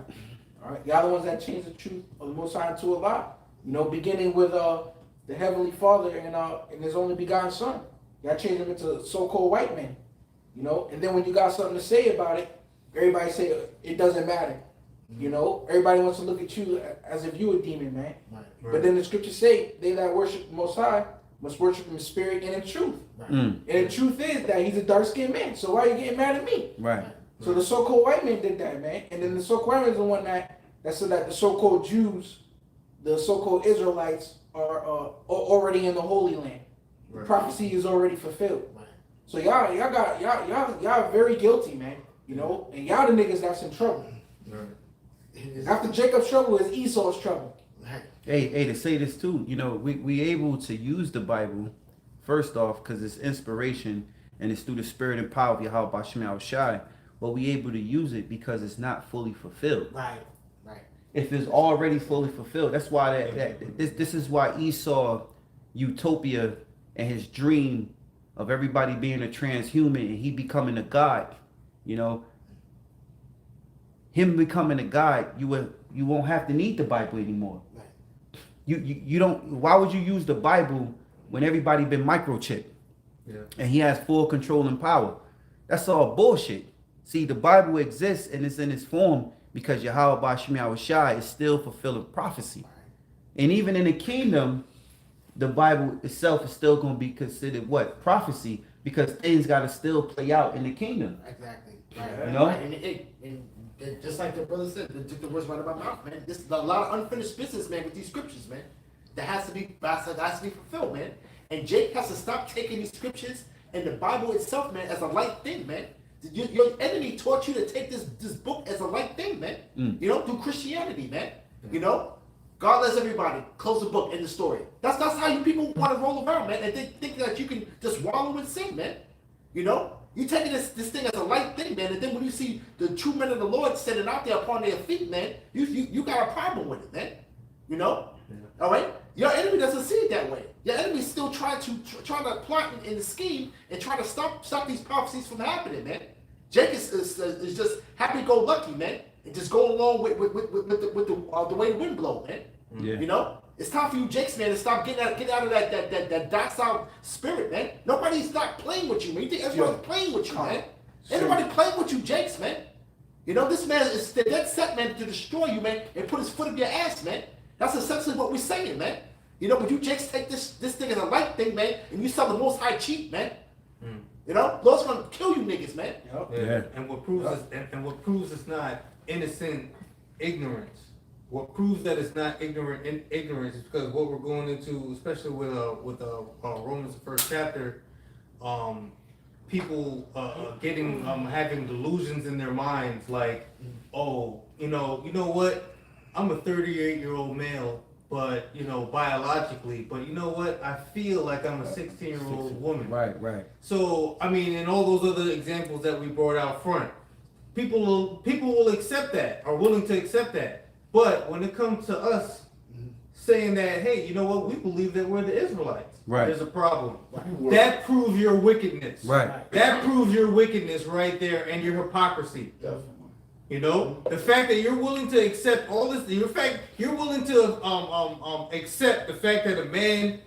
All right, y'all the ones that changed the truth of the Most High into a lie. You know, beginning with the Heavenly Father and His only begotten Son. Y'all changed him into so-called white man. You know, and then when you got something to say about it, everybody say it doesn't matter. You know, everybody wants to look at you as if you a demon, man. Right. But then the scriptures say they that worship the Most High must worship him in spirit and in truth. Right. And the truth is that he's a dark-skinned man. So why are you getting mad at me? Right. So the so-called white man did that, man. And then the so-called white man is the one that said that the so-called Jews, the so-called Israelites are already in the Holy Land. The prophecy is already fulfilled. Right. So y'all very guilty, man. You know, and y'all the niggas that's in trouble. After Jacob's trouble is Esau's trouble. Right. Hey, to say this too, you know, we able to use the Bible, first off, because it's inspiration and it's through the spirit and power of Yahawah Yahawashi, but we able to use it because it's not fully fulfilled. Right. Right. If it's already fully fulfilled, that's why this is why Esau utopia and his dream of everybody being a transhuman and he becoming a god, you know, him becoming a god, you won't have to need the Bible anymore. Right. You don't. Why would you use the Bible when everybody been microchipped? Yeah. And he has full control and power? That's all bullshit. See, the Bible exists and it's in its form because Yahawah Yahawashi is still fulfilling prophecy. And even in the kingdom, the Bible itself is still going to be considered what? Prophecy, because things got to still play out in the kingdom. Exactly. Right. You know? Right. And just like the brother said, they took the words right out of my mouth, man. This is a lot of unfinished business, man, with these scriptures, man. That has to be fulfilled, man. And Jake has to stop taking these scriptures and the Bible itself, man, as a light thing, man. Your enemy taught you to take this book as a light thing, man. You know, through Christianity, man. You know, God loves everybody. Close the book, end the story. That's how you people want to roll around, man, and think that you can just wallow in sin, man. You know, you taking this thing as a light thing, man, and then when you see the true men of the Lord standing out there upon their feet, man, you got a problem with it, man. You know, all right. Your enemy doesn't see it that way. Your enemy is still trying to plot in the scheme and try to stop these prophecies from happening, man. Jake is just happy-go-lucky, man, and just go along with the way the wind blows, man. Yeah. You know, it's time for you, Jakes, man, to stop getting out of that docile spirit, man. Nobody's not playing with you, man. You think everybody's playing with you, man? Everybody playing with you, Jakes, man. You know, this man is dead set, man, to destroy you, man, and put his foot up your ass, man. That's essentially what we're saying, man. You know, but you Jakes take this thing as a light thing, man, and you sell the Most High cheap, man. You know, Lord's gonna kill you niggas, man. Yeah. And what proves it's not innocent ignorance. What proves that it's not ignorance is because what we're going into, especially with Romans the first chapter, people having delusions in their minds, like, oh, you know what? I'm a 38-year-old male, but biologically, but you know what? I feel like I'm a 16-year-old woman. Right. So I mean, and all those other examples that we brought out front, people will accept that, are willing to accept that. But when it comes to us saying that, hey, you know what? We believe that we're the Israelites. Right. There's a problem. That proves your wickedness. Right. That proves your wickedness right there and your hypocrisy. Definitely. You know, the fact that you're willing to accept all this, you're willing to accept the fact that a man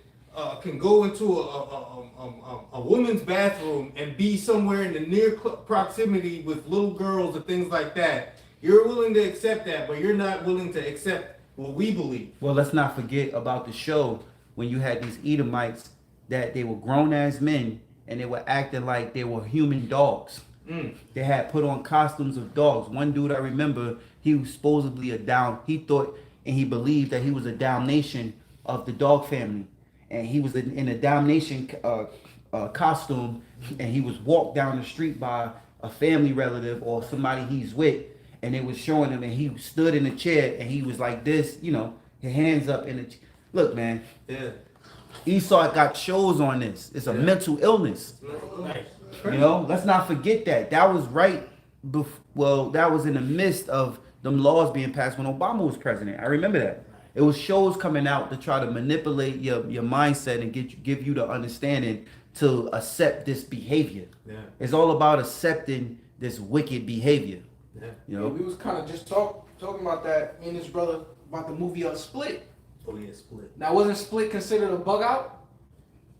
can go into a woman's bathroom and be somewhere in the near proximity with little girls and things like that. You're willing to accept that, but you're not willing to accept what we believe. Well, let's not forget about the show when you had these Edomites that they were grown as men and they were acting like they were human dogs. They had put on costumes of dogs. One dude I remember, he was supposedly he thought and he believed that he was a Dalmatian of the dog family. And he was in a Dalmatian costume, and he was walked down the street by a family relative or somebody he's with, and they was showing him, and he stood in a chair, and he was like this, his hands up in the look, man. Yeah. Esau got shows on this. It's a mental illness. Right. Let's not forget that. That was right. That was in the midst of them laws being passed when Obama was president. I remember that. It was shows coming out to try to manipulate your mindset and give you the understanding to accept this behavior. Yeah. It's all about accepting this wicked behavior. Yeah. We was kind of just talking about that, me and this brother, about the movie Split. Oh yeah, Split. Now, wasn't Split considered a bug out?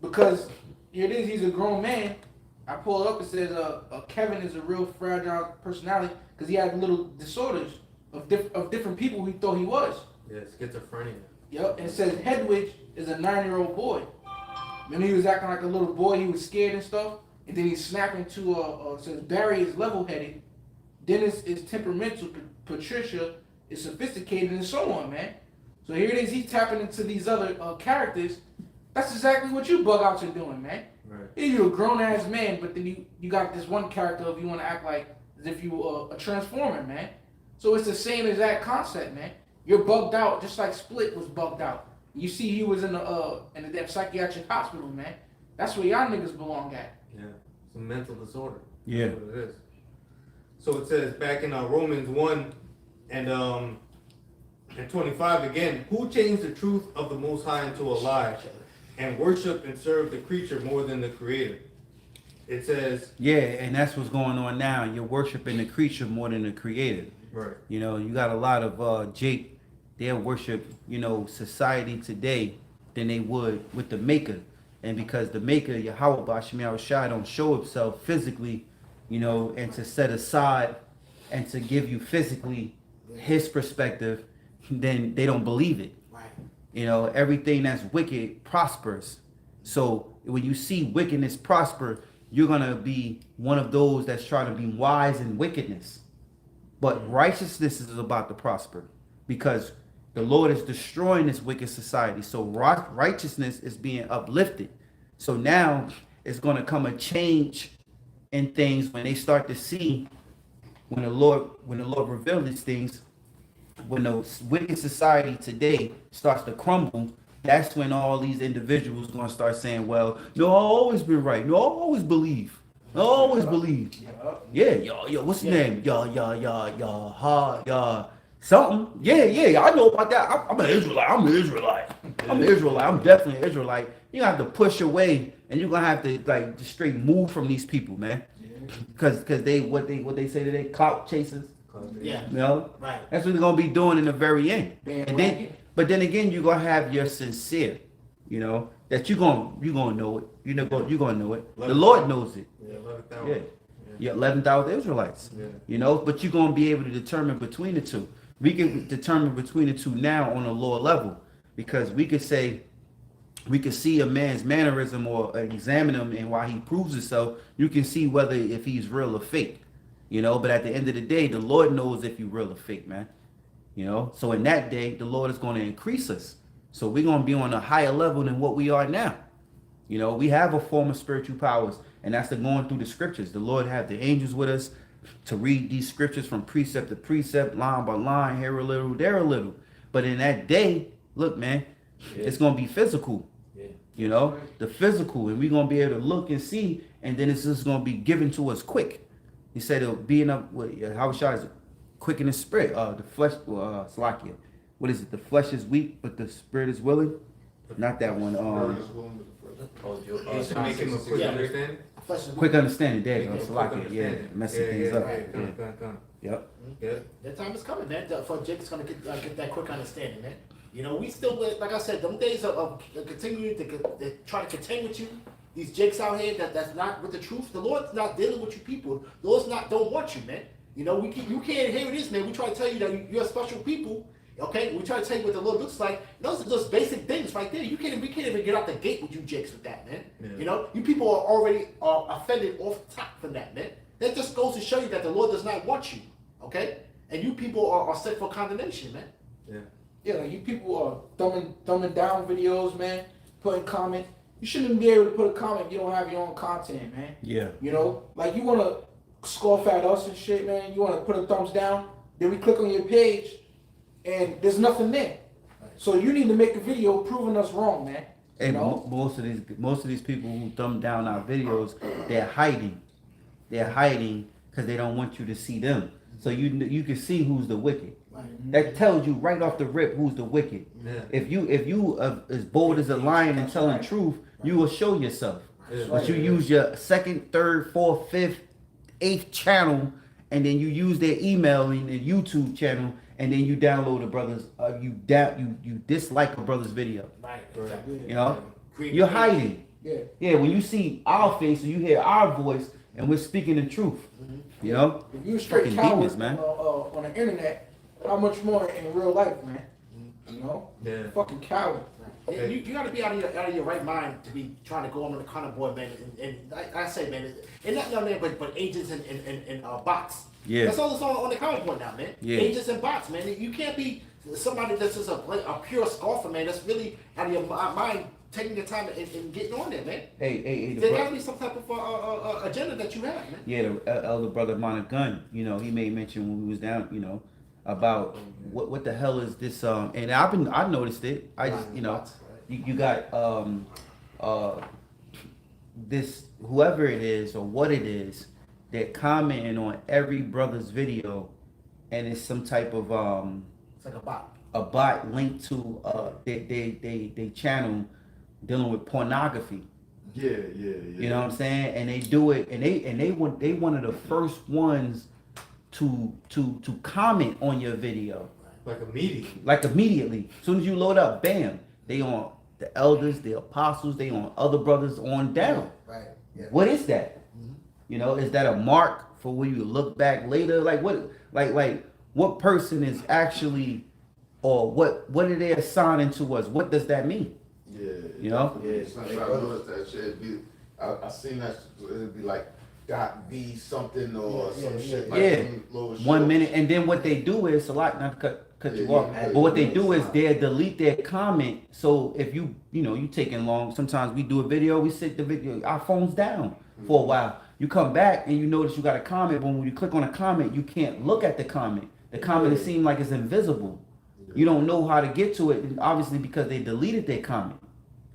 Because here it is, he's a grown man. I pull it up, it says Kevin is a real fragile personality because he had little disorders. of different people who he thought he was. Yeah, schizophrenia. Yep, and it says Hedwig is a 9-year-old boy. When he was acting like a little boy, he was scared and stuff, and then he snapped into says Barry is level-headed, Dennis is temperamental, Patricia is sophisticated, and so on, man. So here it is, he's tapping into these other characters. That's exactly what you bug outs are doing, man. Right. You're a grown-ass man, but then you got this one character of you want to act like as if you were a transformer, man. So it's the same exact concept, man. You're bugged out, just like Split was bugged out. You see he was in the damn psychiatric hospital, man. That's where y'all niggas belong at. Yeah, it's a mental disorder. Yeah. That's what it is. So it says back in Romans 1 and 25 again, who changed the truth of the Most High into a lie and worship and serve the creature more than the Creator? It says, Yeah, and that's what's going on now. You're worshiping the creature more than the creator. right. You know, you got a lot of Jake, they'll worship, you know, society today than they would with the maker. And because the maker, Yahawah, BaHaSham, Yahawashi, don't show himself physically, you know, and to set aside and to give you physically his perspective, then they don't believe it. Right. You know, everything that's wicked prospers. So when you see wickedness prosper, you're going to be one of those that's trying to be wise in wickedness. But righteousness is about to prosper because the Lord is destroying this wicked society. So righteousness is being uplifted. So now it's going to come a change in things when they start to see when the Lord reveals these things. When the wicked society today starts to crumble, that's when all these individuals going to start saying, well, no, I've always been right. No, I always believe. I always believe. Yeah, yo, what's the name? Something. Yeah, I know about that. I'm an Israelite. I'm definitely an Israelite. You have to push away and you're going to have to like just straight move from these people, man. Because they what they say today, clout chasers. Yeah. You know? Right. That's what they're gonna be doing in the very end. And then but then again you're gonna have your sincere, you know, that you're gonna know it. You're gonna know it. The Lord knows it. Yeah, 11,000. Yeah. Yeah, 11,000 Israelites. Yeah. You know, but you're gonna be able to determine between the two. We can determine between the two now on a lower level because we could see a man's mannerism or examine him, and while he proves himself, you can see whether if he's real or fake. You know, but at the end of the day, the Lord knows if you're real or fake, man. You know, so in that day, the Lord is going to increase us. So we're going to be on a higher level than what we are now. You know, we have a form of spiritual powers, and that's the going through the scriptures. The Lord have the angels with us to read these scriptures from precept to precept, line by line, here a little, there a little. But in that day, look, man, it's going to be physical. Yeah. You know, the physical, and we're going to be able to look and see, and then it's just going to be given to us quick. He said it'll be enough. Yahawashi is quick in the spirit. The flesh, Salakia. What is it? The flesh is weak, but the spirit is willing. Not that one. You should make him a quick understanding. Quick understanding. There you go. Quick Salakia. Yeah, understanding. messing things up. right. Yeah. Yep. Yeah. That time is coming, man. For Jake's gonna get that quick understanding, man. You know, we still, like I said, them days of continuing to try to contend with you. These Jakes out here that's not with the truth. The Lord's not dealing with you people. The Lord's don't want you, man. You know, you can't hear this, man. We try to tell you that you're special people. Okay, we try to tell you what the Lord looks like. Those are just basic things right there. We can't even get out the gate with you Jakes with that, man. Yeah. You know, you people are already offended off top from that, man. That just goes to show you that the Lord does not want you. Okay, and you people are set for condemnation, man. Yeah. Yeah, like you people are thumbing down videos, man, putting comments. You shouldn't be able to put a comment if you don't have your own content, man. Yeah. You know, like you want to scoff at us and shit, man. You want to put a thumbs down, then we click on your page, and there's nothing there. So you need to make a video proving us wrong, man. Hey, You know? most of these people who thumb down our videos, they're hiding. They're hiding because they don't want you to see them. So you can see who's the wicked. That tells you right off the rip who's the wicked. Yeah. If you as bold as a lion and telling truth, you will show yourself. Yeah. But you use your second, third, fourth, fifth, eighth channel, and then you use their email and their YouTube channel, and then you download a brother's you dislike a brother's video. Right. Exactly. You know, you're hiding. Yeah. Yeah, when you see our face and you hear our voice and we're speaking the truth, you know. If you a straight Fucking coward demons, man. on the internet, How much more in real life, man? You know? Yeah. Fucking coward. You got to be out of your right mind to be trying to go on the corner board, man. And I say, man, and not nothing but agents and bots. Yeah. That's all that's on the comic board now, man. Yeah. Agents and bots, man. You can't be somebody that's just a pure scoffer, man. That's really out of your mind, taking your time and getting on there, man. Hey, There got to be some type of agenda that you have, man. yeah, the elder brother Monte Gun, you know, he made mention when we was down, you know, about what the hell is this? And I noticed it. I just, you know, you got this whoever it is or what it is, they're commenting on every brother's video, and it's some type of It's like a bot. a bot linked to they channel dealing with pornography. Yeah. You know what I'm saying? And they do it, and they one of the first ones to comment on your video. Like Immediately. As soon as you load up, bam, they on the elders, the apostles, they on other brothers on down. Right. Yeah. What is that? Mhm. You know, is that a mark for when you look back later? Like what person is actually, or what are they assigning to us? What does that mean? Yeah. You know? Yeah. Sometimes I noticed that shit. It'd be, I seen that. It'd be like .b something or some shit. Like Yeah. some little 1 short- minute, and then what they do is a lot. Not to cut you Yeah, off, yeah. but what they do is they delete their comment. So if you taking long, sometimes we do a video, we sit the video, our phone's down for a while. You come back and you notice you got a comment, but when you click on a comment, you can't look at the comment. The comment it seems like it's invisible. You don't know how to get to it, and obviously because they deleted their comment.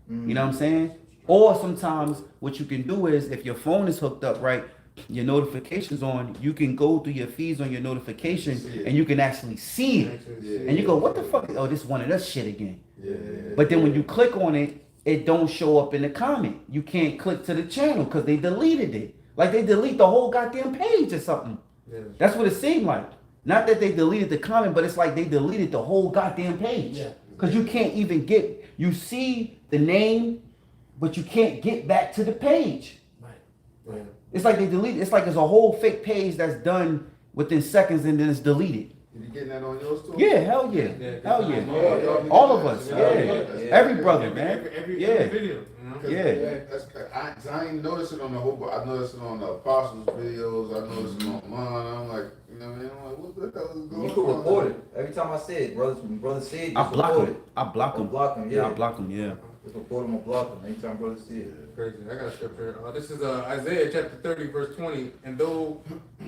You know what I'm saying? Or sometimes what you can do is if your phone is hooked up right, your notifications on, you can go through your feeds on your notifications and you can actually see it. Yeah. And you go, what the fuck? Oh, this one of that shit again. Yeah. But then when you click on it, it don't show up in the comment. You can't click to the channel because they deleted it. Like they delete the whole goddamn page or something. Yeah. That's what it seemed like. Not that they deleted the comment, but it's like they deleted the whole goddamn page. Yeah. Because you can't even you see the name, but you can't get back to the page. Right. It's like they deleted. It's like it's a whole fake page that's done within seconds and then it's deleted. You getting that on yours too? Yeah, hell yeah, Yeah, hell yeah. Yeah. All of us, Yeah. yeah. Every brother, man. Every Yeah. video. You know? 'Cause Yeah. I ain't noticing on the whole, but I noticed it on the apostles' videos. I noticed it on mine. I'm like, you know what I mean? I'm like, what the hell is going on? You could report it. Every time I say it, brother say it, I just block report him. it. I block Or him. block him, Yeah, I yeah. block him. Yeah. Just report him or block him. Anytime brother see it. Crazy. I got a scripture. This is Isaiah chapter 30, verse 20. And though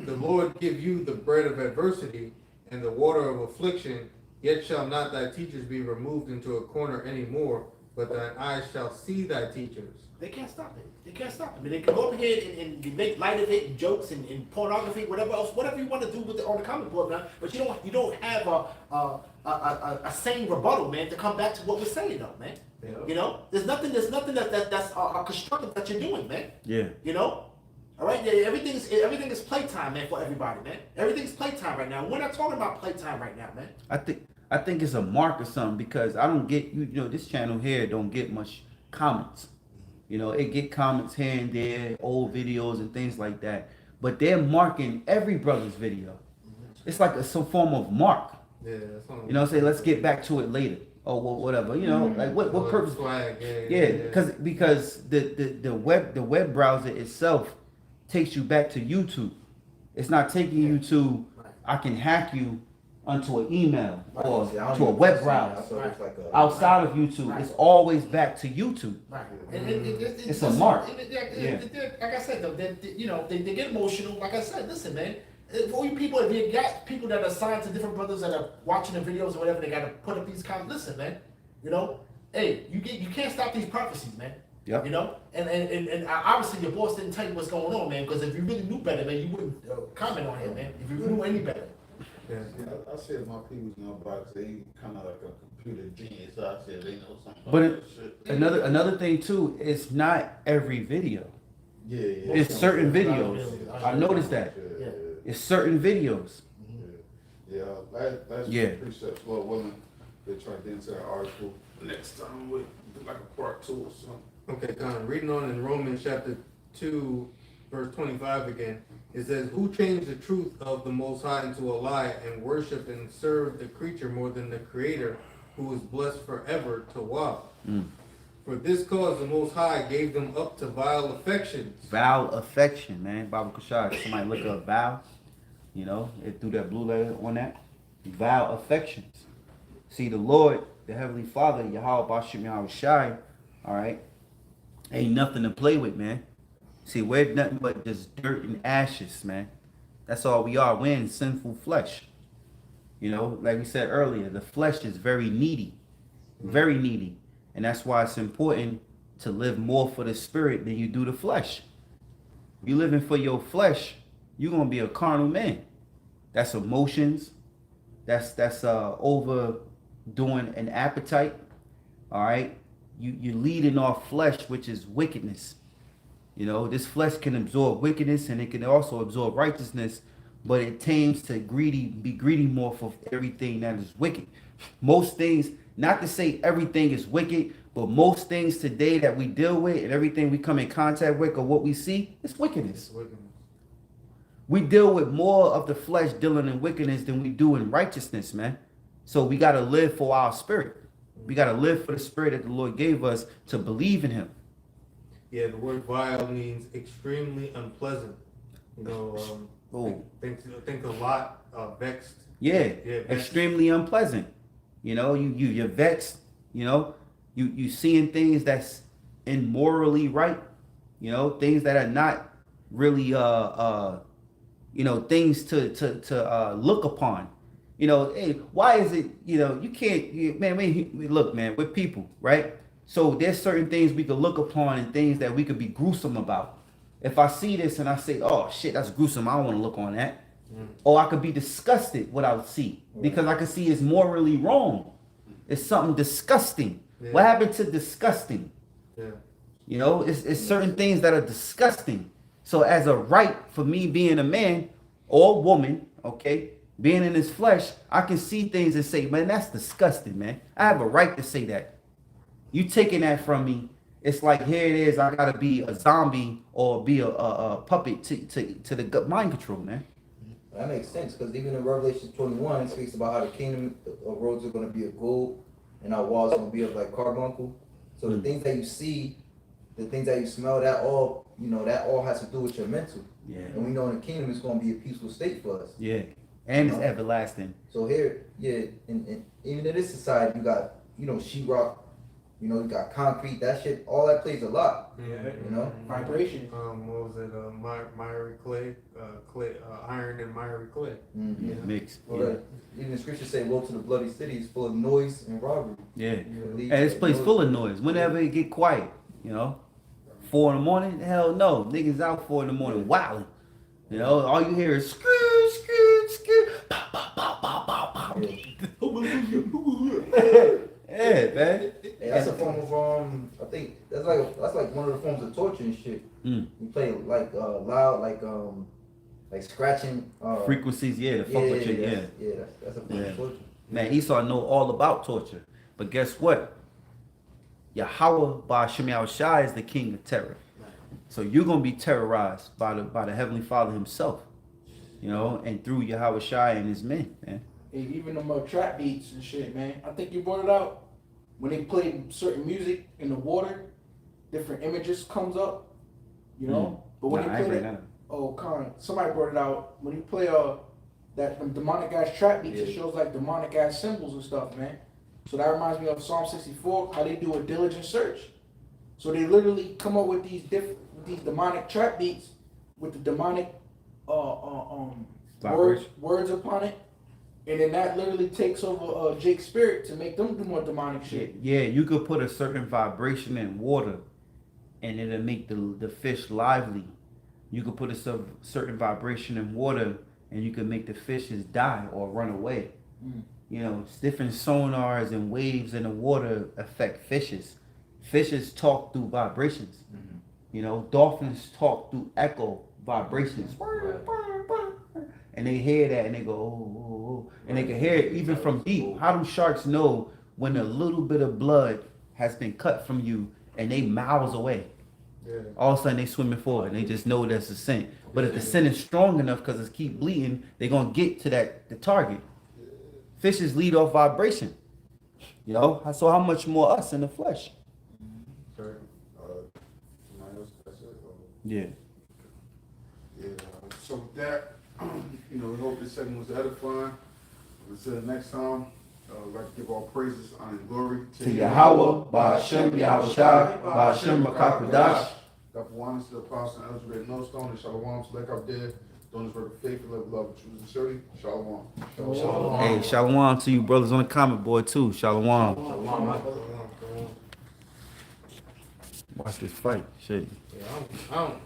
the Lord give you the bread of adversity and the water of affliction, yet shall not thy teachers be removed into a corner any more, but thine eyes shall see thy teachers. They can't stop it. They can't stop it. I mean, they can go up here and make light of it, and jokes and pornography, whatever else, whatever you want to do with it on the comment board, man. But you don't have a sane rebuttal, man, to come back to what we're saying, though, man. Yeah. You know, there's nothing that's constructive that you're doing, man. Yeah. You know, all right. Yeah, everything is playtime, man, for everybody, man. Everything's playtime right now. We're not talking about playtime right now, man. I think it's a mark or something because I don't get you know this channel here don't get much comments. You know, it get comments here and there, old videos and things like that. But they're marking every brother's video. It's like some form of mark. Yeah, that's one. You know, say let's get back to it later or whatever. You know, like what purpose? Flag. Yeah, because the web browser itself takes you back to YouTube. It's not taking you to I can hack you onto an email or See, I don't to a even web see it. I browser. thought it was like a- Outside of YouTube, it's always back to YouTube. Right. It's a mark. Yeah. Like I said, though, they get emotional. Like I said, listen, man. For you people, if you got people that are assigned to different brothers that are watching the videos or whatever, they got to put up these comments. Listen, man. You know, hey, you can't stop these prophecies, man. Yep. You know, and obviously your boss didn't tell you what's going on, man. Because if you really knew better, man, you wouldn't comment on him, man. If you knew any better. Yeah. I said my people's know box. They kind of like a computer genius. So I said they know something. But about that shit. another thing too, it's not every video. Yeah. It's certain videos. I noticed that. Yeah. It's certain videos. Yeah. Last Yeah. precepts, Lord willing, they try to get into that article. Next time we do like a part 2 or something. Okay, Con, reading on in Romans chapter 2, verse 25 again. It says, "Who changed the truth of the Most High into a lie and worshipped and served the creature more than the Creator, who is blessed forever to wow. For this cause the Most High gave them up to vile affections." Vile affection, man. Baba Kashad. Somebody look up vow. You know, it threw that blue letter on that. Vile affections. See, the Lord, the Heavenly Father, Yahawah, BaHaSham, Yahawashi, all right, ain't nothing to play with, man. See, we're nothing but just dirt and ashes, man. That's all we are. We're in sinful flesh. You know, like we said earlier, the flesh is very needy. Very needy. And that's why it's important to live more for the spirit than you do the flesh. You living for your flesh, you're gonna be a carnal man. That's emotions. That's overdoing an appetite. All right. You're leading off flesh, which is wickedness. You know, this flesh can absorb wickedness and it can also absorb righteousness, but it tends to be greedy more for everything that is wicked. Most things, not to say everything is wicked, but most things today that we deal with and everything we come in contact with or what we see, it's wickedness. We deal with more of the flesh dealing in wickedness than we do in righteousness, man. So we got to live for our spirit. We got to live for the spirit that the Lord gave us to believe in him. Yeah, the word vile means extremely unpleasant. You know, think a lot, vexed. Yeah, vexed. Extremely unpleasant. You know, you're vexed. You know, you seeing things that's immorally right. You know, things that are not really you know, things to look upon. You know, hey, why is it? You know, you can't. Look, man, we're people, right? So there's certain things we could look upon and things that we could be gruesome about. If I see this and I say, "Oh shit, that's gruesome. I don't want to look on that," or I could be disgusted what I see because I could see it's morally wrong. It's something disgusting. Yeah. What happened to disgusting? Yeah. You know, it's certain things that are disgusting. So as a right for me being a man or woman, okay, being in this flesh, I can see things and say, "Man, that's disgusting, man." I have a right to say that. You taking that from me, it's like here it is. I gotta be a zombie or be a puppet to the mind control, man. That makes sense because even in Revelation 21, it speaks about how the kingdom of roads are going to be of gold and our walls are going to be of like carbuncle. So the things that you see, the things that you smell, that all has to do with your mental. Yeah. And we know in the kingdom it's going to be a peaceful state for us. Yeah. And it's everlasting. So here, and even in this society, you got sheetrock. You know, you got concrete, that shit, all that plays a lot. Yeah. You know? Vibration. What was it? Miry clay, iron and miry clay. Mm-hmm. Yeah. Mixed. Well, even the scriptures say, "Woe to the bloody city, it's full of noise and robbery." Yeah. And this place full of noise. Whenever it get quiet, you know, 4 in the morning, hell no. Niggas out 4 in the morning wilding. You know, all you hear is screw, screw, screw, pow, pow, pow, pow, pow, pow. Yeah, man. Hey, that's a form of I think that's like one of the forms of torture and shit. You play like loud, like scratching frequencies, the fuck with you, that's a form of torture. Man, Esau know all about torture, but guess what? Yahawah BaHaSham Yahawashi is the king of terror. So you're gonna be terrorized by the Heavenly Father himself, you know, and through Yahawashi and his men, man. Hey, even them trap beats and shit, man. I think you brought it out. When they play certain music in the water, different images comes up, you know. But when they play somebody brought it out. When you play that demonic ass trap beats, it shows like demonic ass symbols and stuff, man. So that reminds me of Psalm 64, how they do a diligent search. So they literally come up with these demonic trap beats with the demonic words upon it. And then that literally takes over Jake's spirit to make them do more demonic shit. Yeah, you could put a certain vibration in water and it'll make the fish lively. You could put a certain vibration in water and you can make the fishes die or run away. You know, different sonars and waves in the water affect fishes. Fishes talk through vibrations. You know, dolphins talk through echo vibrations. And they hear that and they go, oh. And they can hear it even from deep. How do sharks know when a little bit of blood has been cut from you and they miles away? All of a sudden they swimming forward and they just know that's a sin. But if the sin is strong enough because it's keep bleeding, they're gonna get to the target. Fishes lead off vibration. You know, so how much more us in the flesh? Okay. Somebody else, that's it? Or- Yeah. Yeah, so with that, we hope this segment was edifying. Until the next time, I'd like to give all praises, honor, and glory To Yahawah, BaHaSham, Yahawashi, BaHaSham, Qadash. God one to the apostle and elders of GreatMillStone, and Shalom to like up there, doing this work of faith, love, and true sincerity. Shalom. Hey, shalom to you brothers on the comment board too. Shalom. Watch this fight. Shit. Yeah, I don't